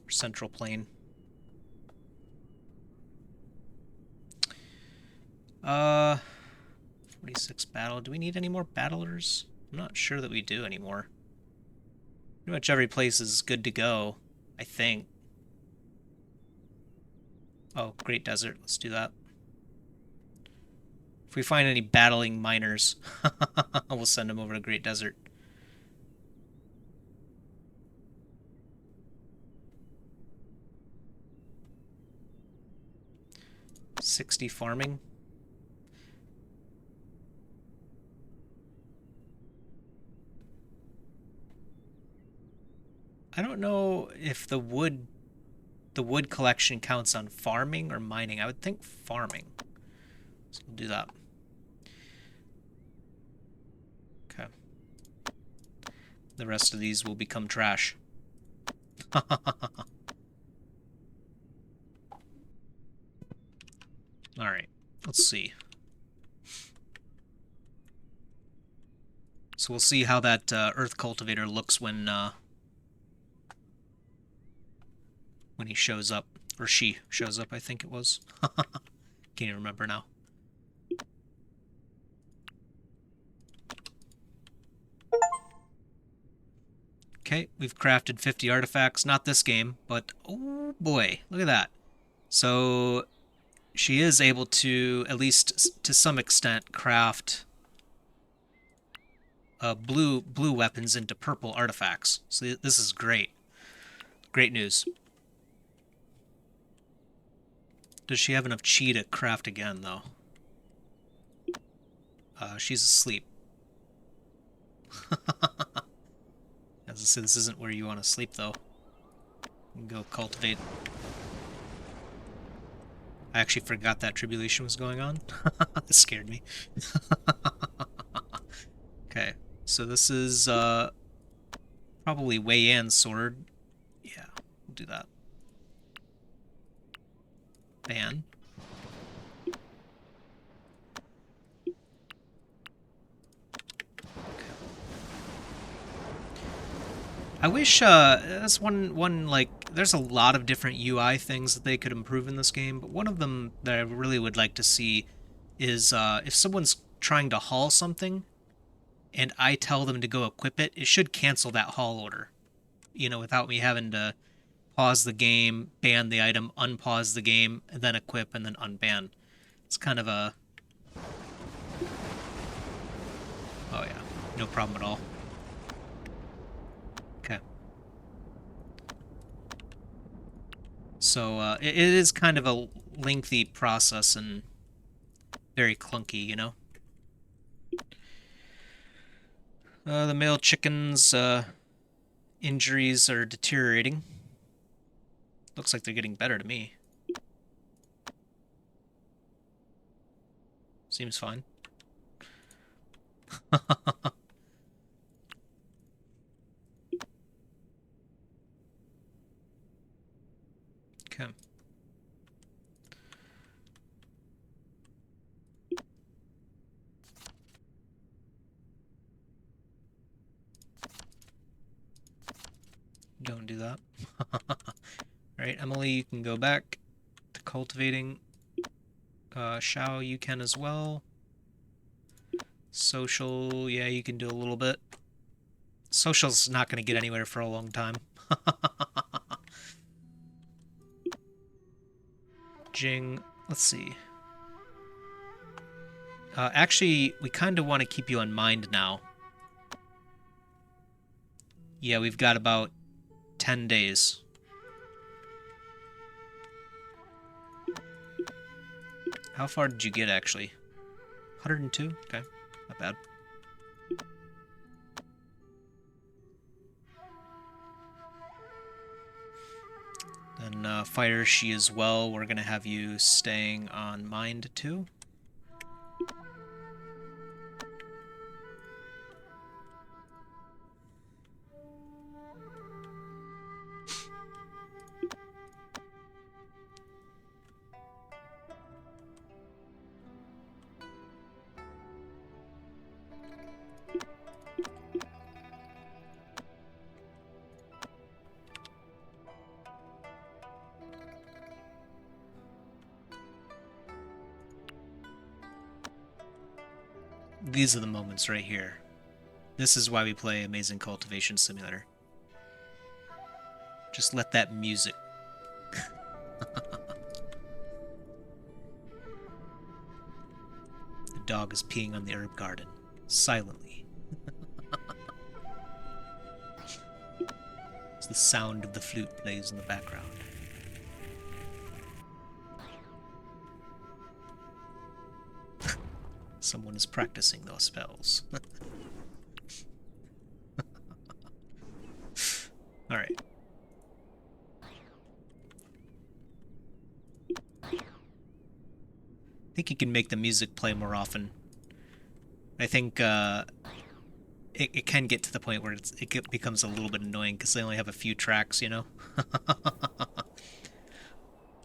Speaker 1: Or Central Plain. 46 battle. Do we need any more battlers? I'm not sure that we do anymore. Pretty much every place is good to go, I think. Oh, Great Desert. Let's do that. If we find any battling miners, we'll send them over to Great Desert. $60 farming. I don't know if the wood collection counts on farming or mining. I would think farming. So we'll do that. Okay. The rest of these will become trash. Alright, let's see. So we'll see how that earth cultivator looks when he shows up. Or she shows up, I think it was. Can't even remember now. Okay, we've crafted 50 artifacts. Not this game, but oh boy, look at that. So she is able to, at least to some extent, craft blue weapons into purple artifacts. So this is great. Great news. Does she have enough chi to craft again, though? She's asleep. As I said, this isn't where you want to sleep, though. You can go cultivate. I actually forgot that tribulation was going on. This scared me. Okay, so this is probably Wei Yan's sword. Yeah, we'll do that. Ban. I wish that's one like there's a lot of different UI things that they could improve in this game, but one of them that I really would like to see is if someone's trying to haul something and I tell them to go equip it, it should cancel that haul order. You know, without me having to pause the game, ban the item, unpause the game, and then equip and then unban. It's kind of a oh yeah, no problem at all. Okay. So it is kind of a lengthy process and very clunky, you know? The male chicken's injuries are deteriorating. Looks like they're getting better to me. Seems fine. Okay. Don't do that. Alright, Emily, you can go back to cultivating. Shao, you can as well. Social, yeah, you can do a little bit. Social's not going to get anywhere for a long time. Jing, let's see. Actually, we kind of want to keep you on mind now. Yeah, we've got about 10 days. How far did you get, actually? 102? Okay, not bad. Then Fire She as well. We're going to have you staying on Mind, too. These are the moments right here. This is why we play Amazing Cultivation Simulator. Just let that music. The dog is peeing on the herb garden, silently. As the sound of the flute plays in the background. Someone is practicing those spells. Alright. I think you can make the music play more often. I think it can get to the point where it becomes a little bit annoying because they only have a few tracks, you know?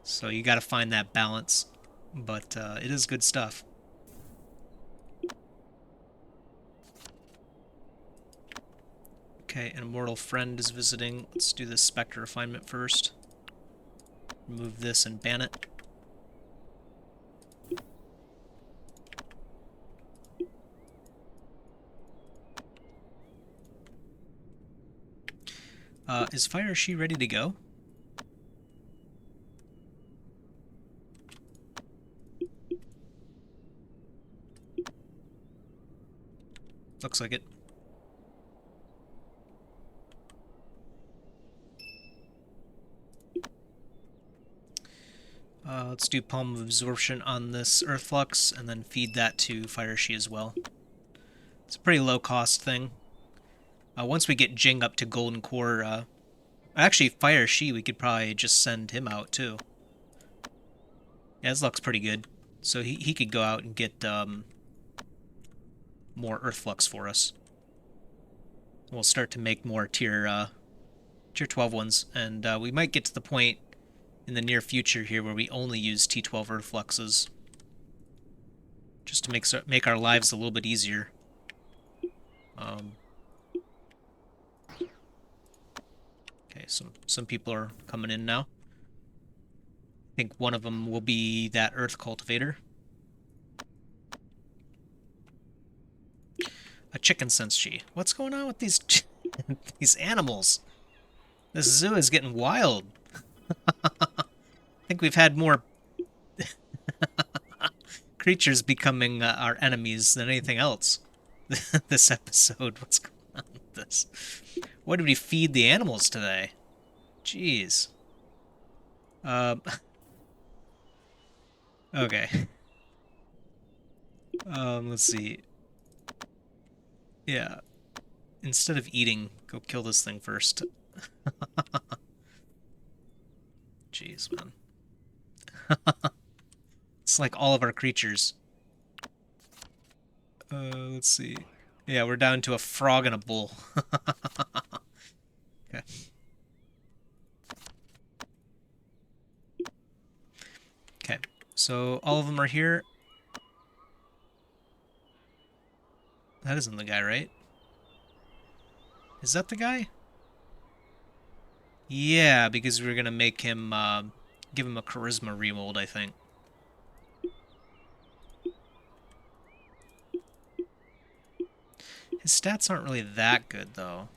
Speaker 1: So you gotta find that balance. But it is good stuff. Okay, an immortal friend is visiting. Let's do this Spectre refinement first. Remove this and ban it. Is Fire She ready to go? Looks like it. let's do palm of absorption on this earth flux, and then feed that to fire she as well. It's a pretty low cost thing. Once we get Jing up to golden core, actually fire she, we could probably just send him out too. Yeah, his luck's pretty good. So he could go out and get more earth flux for us. We'll start to make more tier 12 ones, and we might get to the point in the near future here where we only use T12 earth fluxes, just to make our lives a little bit easier. Okay, some people are coming in now. I think one of them will be that earth cultivator. A chicken sense chi. What's going on with these these animals? This zoo is getting wild. I think we've had more creatures becoming our enemies than anything else this episode. What's going on with this? What did we feed the animals today? Jeez. Okay. Let's see. Yeah. Instead of eating, go kill this thing first. Jeez, man. It's like all of our creatures. Let's see. Yeah, we're down to a frog and a bull. Okay. Okay, so all of them are here. That isn't the guy, right? Is that the guy? Yeah, because we're gonna make him, give him a charisma remold, I think. His stats aren't really that good, though.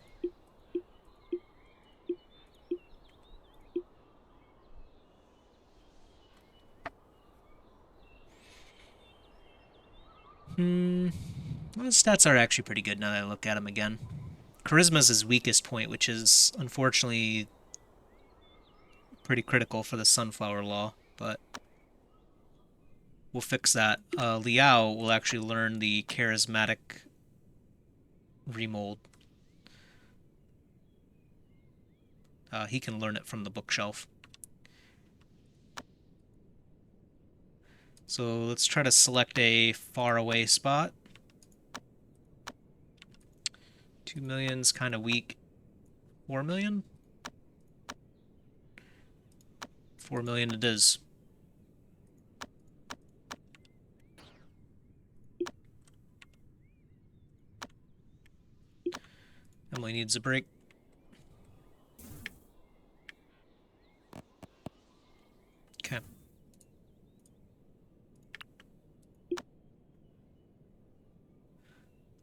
Speaker 1: Well, his stats are actually pretty good now that I look at him again. Charisma's his weakest point, which is unfortunately pretty critical for the Sunflower Law, but we'll fix that. Liao will actually learn the charismatic remold. He can learn it from the bookshelf. So let's try to select a far away spot. 2 million's kind of weak. 4 million? 4 million it is. Emily needs a break. Okay.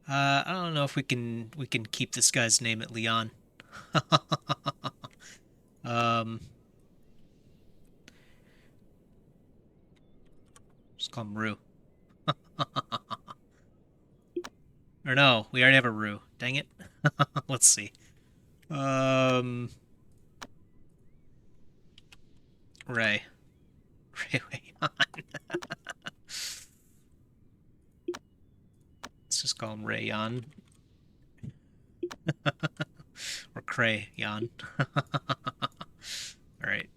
Speaker 1: I don't know if we can keep this guy's name at Leon. Just call him Rue. Or no, we already have a Rue. Dang it. Let's see. Ray. Ray on. Let's just call him Rayon. Or Crayon. Alright.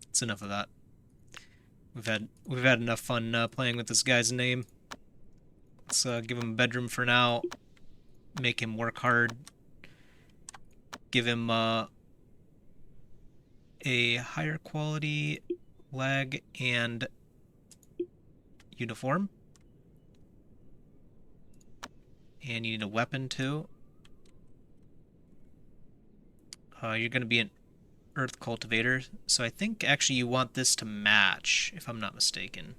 Speaker 1: That's enough of that. We've had enough fun playing with this guy's name. Let's give him a bedroom for now. Make him work hard. Give him a higher quality leg and uniform. And you need a weapon too. You're going to be an earth cultivator, so I think actually you want this to match, if I'm not mistaken.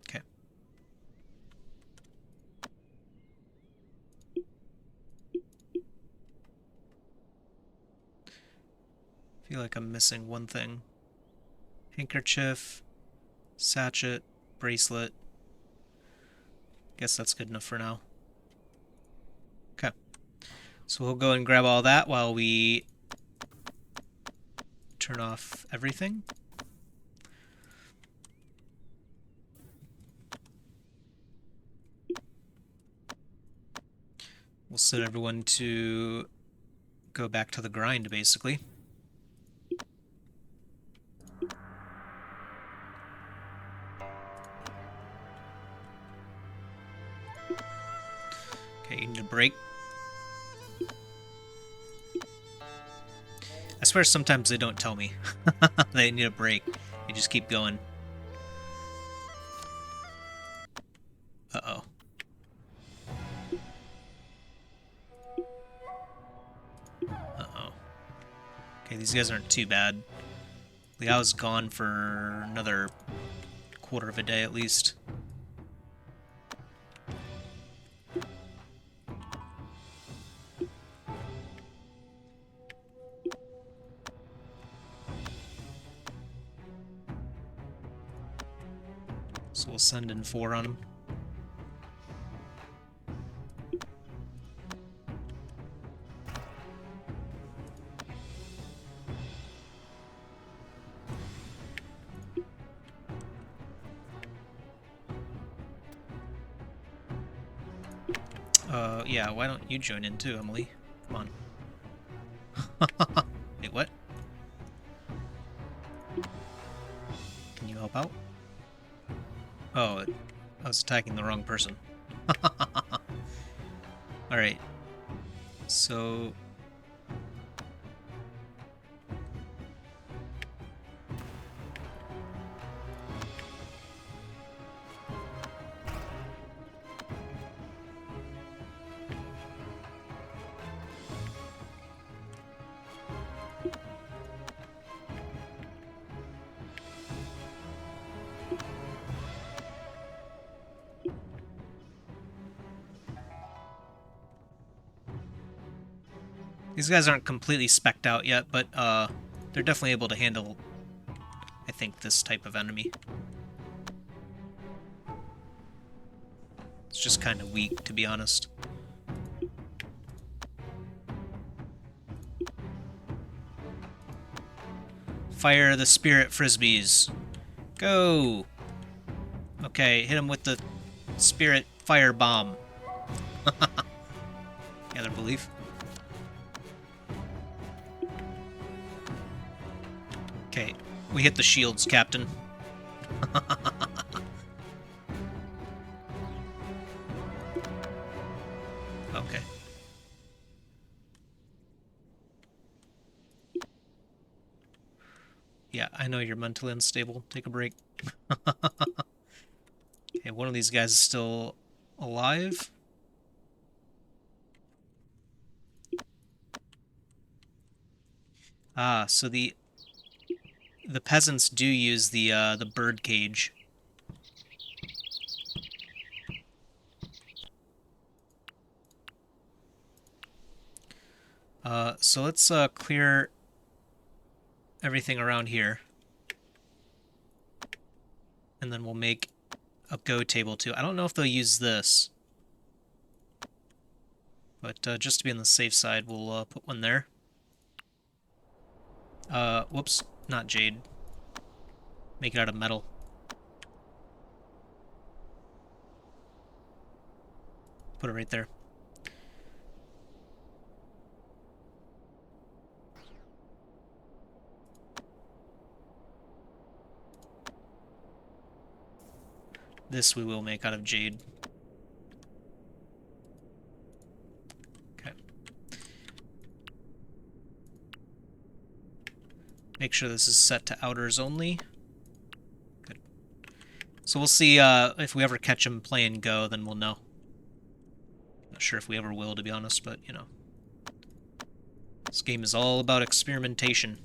Speaker 1: Okay. I feel like I'm missing one thing. Handkerchief, sachet, bracelet. Guess that's good enough for now. Okay. So we'll go and grab all that while we turn off everything. We'll set everyone to go back to the grind, basically. Okay, you need a break. I swear sometimes they don't tell me they need a break. They just keep going. Uh-oh. Uh-oh. Okay, these guys aren't too bad. Liao's gone for another quarter of a day at least. So we'll send in 4 on him. Yeah, why don't you join in too, Emily? Come on. Wait, what? Can you help out? Oh, I was attacking the wrong person. Alright. So... These guys aren't completely spec'd out yet, but they're definitely able to handle, I think, this type of enemy. It's just kind of weak, to be honest. Fire the spirit frisbees. Go! Okay, hit him with the spirit fire bomb. Gather belief. Okay, we hit the shields, Captain. Okay. Yeah, I know you're mentally unstable. Take a break. Okay, one of these guys is still alive. Ah, so the peasants do use the bird cage. So let's clear everything around here. And then we'll make a go table too. I don't know if they'll use this. But just to be on the safe side, we'll put one there. Whoops, not jade. Make it out of metal. Put it right there. This we will make out of jade. Okay. Make sure this is set to outers only. Good. So we'll see if we ever catch him playing Go, then we'll know. Not sure if we ever will, to be honest, but, you know. This game is all about experimentation.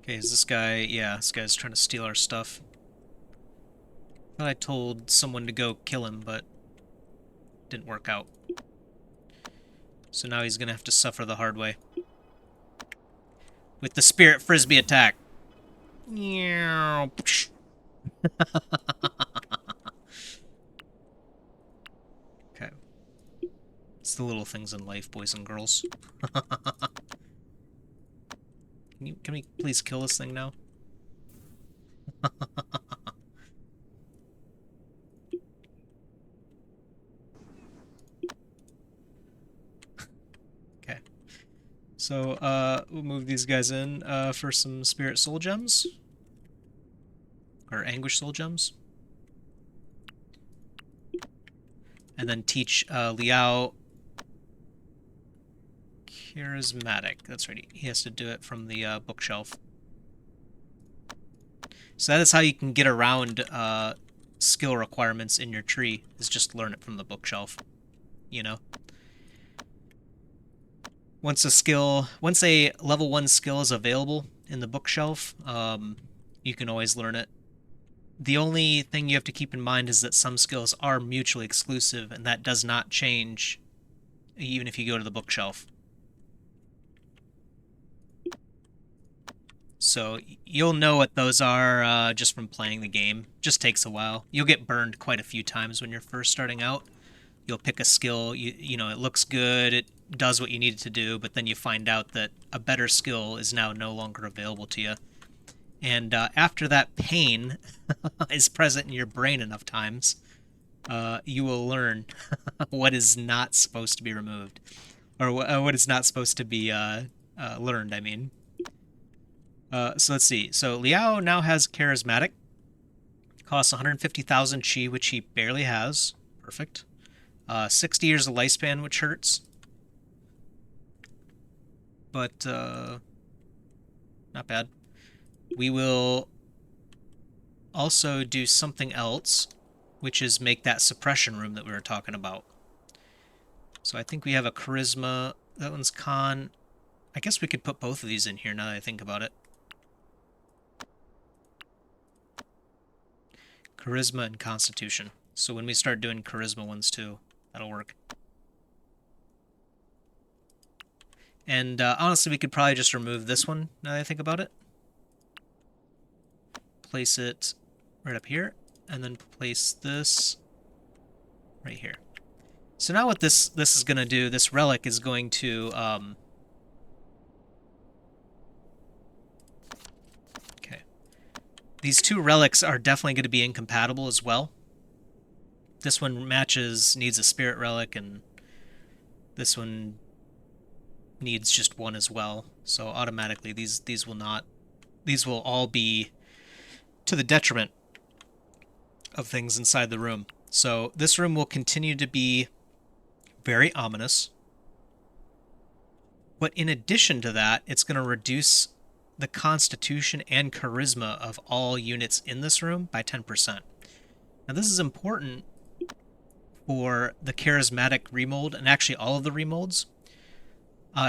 Speaker 1: Okay, is this guy... Yeah, this guy's trying to steal our stuff. I thought I told someone to go kill him, but didn't work out. So now he's gonna have to suffer the hard way. with the spirit frisbee attack. Okay. It's the little things in life, boys and girls. Can we please kill this thing now? Okay. So, we'll move these guys in for some spirit soul gems. Or anguish soul gems. And then teach Liao charismatic. That's right. He has to do it from the bookshelf. So that is how you can get around skill requirements in your tree, is just learn it from the bookshelf. You know? Once a level 1 skill is available in the bookshelf, you can always learn it. The only thing you have to keep in mind is that some skills are mutually exclusive, and that does not change even if you go to the bookshelf. So you'll know what those are just from playing the game. Just takes a while. You'll get burned quite a few times when you're first starting out. You'll pick a skill, you know, it looks good, it does what you need it to do, but then you find out that a better skill is now no longer available to you. And after that pain is present in your brain enough times, you will learn what is not supposed to be removed. Or what is not supposed to be learned, I mean. So let's see. So Liao now has charismatic. Costs 150,000 chi, which he barely has. Perfect. 60 years of lifespan, which hurts. But, not bad. We will also do something else, which is make that suppression room that we were talking about. So I think we have a charisma. That one's con. I guess we could put both of these in here now that I think about it. Charisma and constitution. So when we start doing charisma ones too, that'll work. And honestly, we could probably just remove this one now that I think about it. Place it right up here, and then place this right here. So now what this is going to do, this relic is going to... okay. These two relics are definitely going to be incompatible as well. This one needs a spirit relic, and this one needs just one as well. So automatically these will not... these will all be to the detriment of things inside the room. So this room will continue to be very ominous. But in addition to that, it's going to reduce the constitution and charisma of all units in this room by 10%. Now this is important for the charismatic remold, and actually all of the remolds.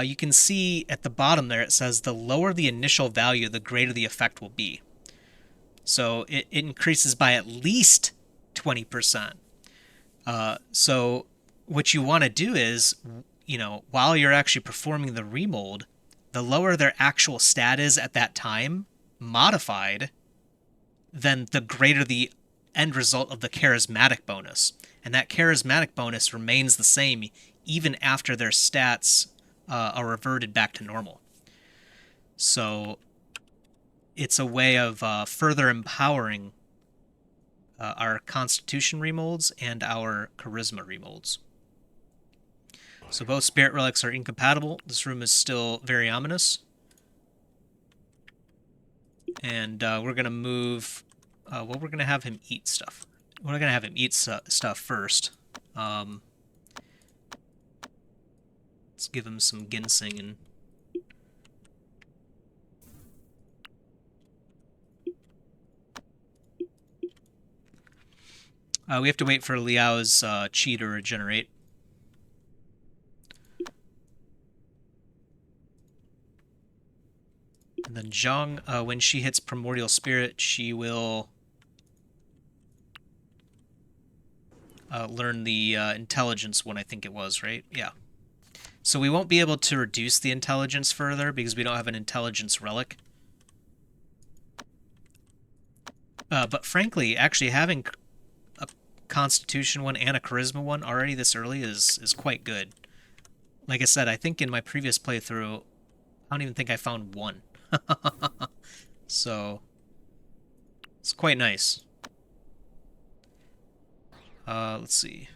Speaker 1: You can see at the bottom there it says the lower the initial value, the greater the effect will be. So it increases by at least 20%. So what you want to do is, you know, while you're actually performing the remold, the lower their actual stat is at that time, modified, then the greater the end result of the charismatic bonus. And that charismatic bonus remains the same even after their stats are reverted back to normal. So it's a way of further empowering our constitution remolds and our charisma remolds. So both spirit relics are incompatible. This room is still very ominous. And we're going to move... well, we're going to have him eat stuff. We're going to have him eat stuff first. Let's give him some ginseng and... we have to wait for Liao's chi to regenerate. And then Zhang, when she hits Primordial Spirit, she will learn the Intelligence one, I think it was, right? Yeah. So we won't be able to reduce the intelligence further because we don't have an intelligence relic. But frankly, actually having a Constitution one and a Charisma one already this early is quite good. Like I said, I think in my previous playthrough, I don't even think I found one. So it's quite nice. Let's see.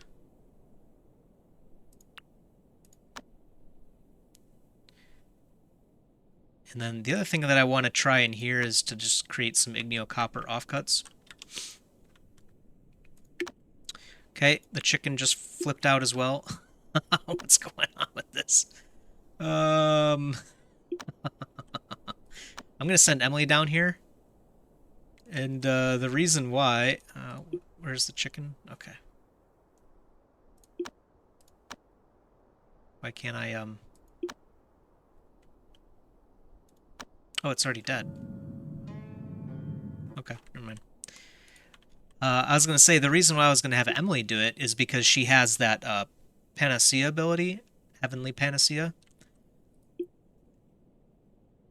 Speaker 1: And then the other thing that I want to try in here is to just create some igneo copper offcuts. Okay, the chicken just flipped out as well. What's going on with this? I'm gonna send Emily down here, and the reason why, where's the chicken? Okay. Why can't I Oh, it's already dead. Okay, never mind. I was gonna say the reason why I was gonna have Emily do it is because she has that Panacea ability, Heavenly Panacea.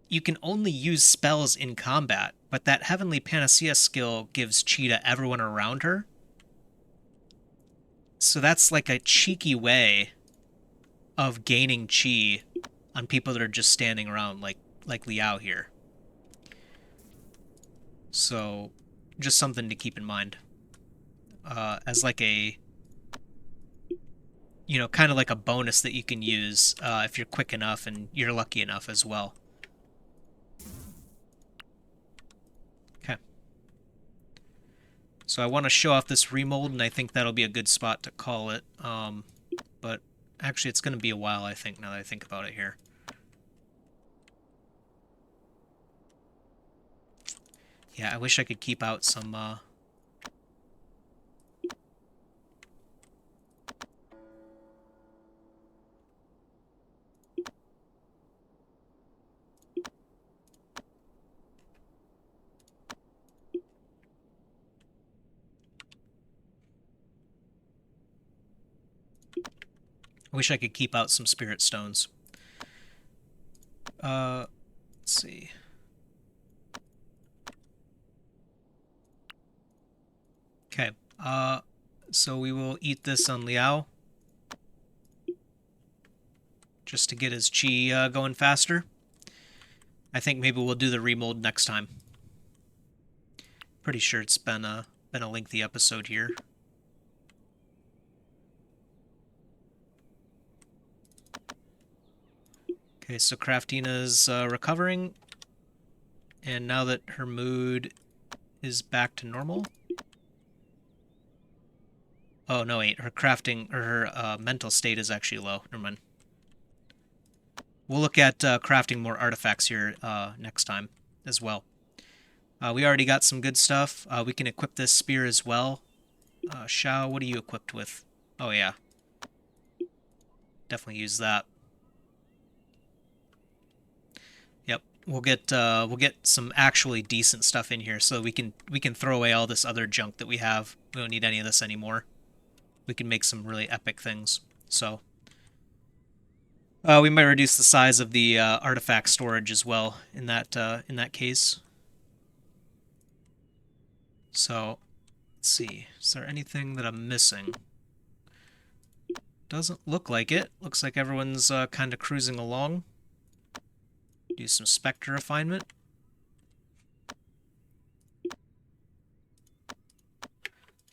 Speaker 1: You can only use spells in combat, but that Heavenly Panacea skill gives chi to everyone around her. So that's like a cheeky way of gaining chi on people that are just standing around, like Liao here. So, just something to keep in mind. As like a, kind of like a bonus that you can use if you're quick enough and you're lucky enough as well. Okay. So I want to show off this remold, and I think that'll be a good spot to call it. But actually, it's going to be a while, I think, now that I think about it here. Yeah, I wish I could keep out some... I wish I could keep out some spirit stones. Let's see. Okay, so we will eat this on Liao. Just to get his chi going faster. I think maybe we'll do the remold next time. Pretty sure it's been a lengthy episode here. Okay, so Kraftina's recovering, and now that her mood is back to normal. Oh no, wait, her crafting or her mental state is actually low. Never mind. We'll look at crafting more artifacts here next time as well. We already got some good stuff. We can equip this spear as well. Shao, what are you equipped with? Oh yeah, definitely use that. Yep, we'll get some actually decent stuff in here, so we can throw away all this other junk that we have. We don't need any of this anymore. We can make some really epic things. So we might reduce the size of the artifact storage as well in that case. So let's see. Is there anything that I'm missing? Doesn't look like it. Looks like everyone's kind of cruising along. Do some Spectre refinement.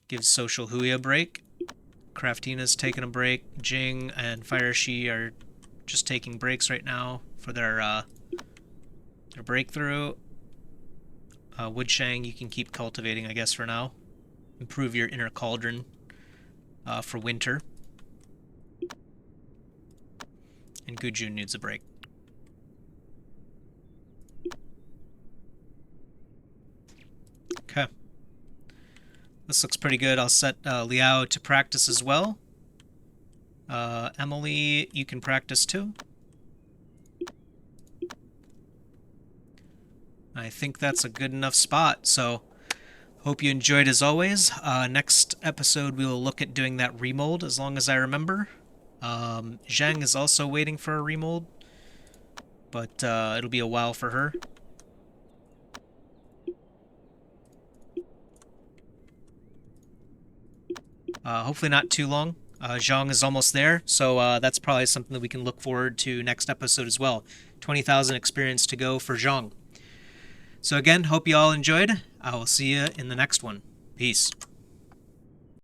Speaker 1: Give Social Hui a break. Kraftina's taking a break. Jing and Fire Shi are just taking breaks right now for their breakthrough. Woodshang, you can keep cultivating, I guess, for now. Improve your inner cauldron for winter. And Gujun needs a break. Okay. This looks pretty good. I'll set Liao to practice as well. Emily, you can practice too. I think that's a good enough spot. So, hope you enjoyed as always. Next episode, we will look at doing that remold as long as I remember. Zhang is also waiting for a remold, but it'll be a while for her. Hopefully not too long. Zhang is almost there, so that's probably something that we can look forward to next episode as well. 20,000 experience to go for Zhang. So again, hope you all enjoyed. I will see you in the next one. Peace.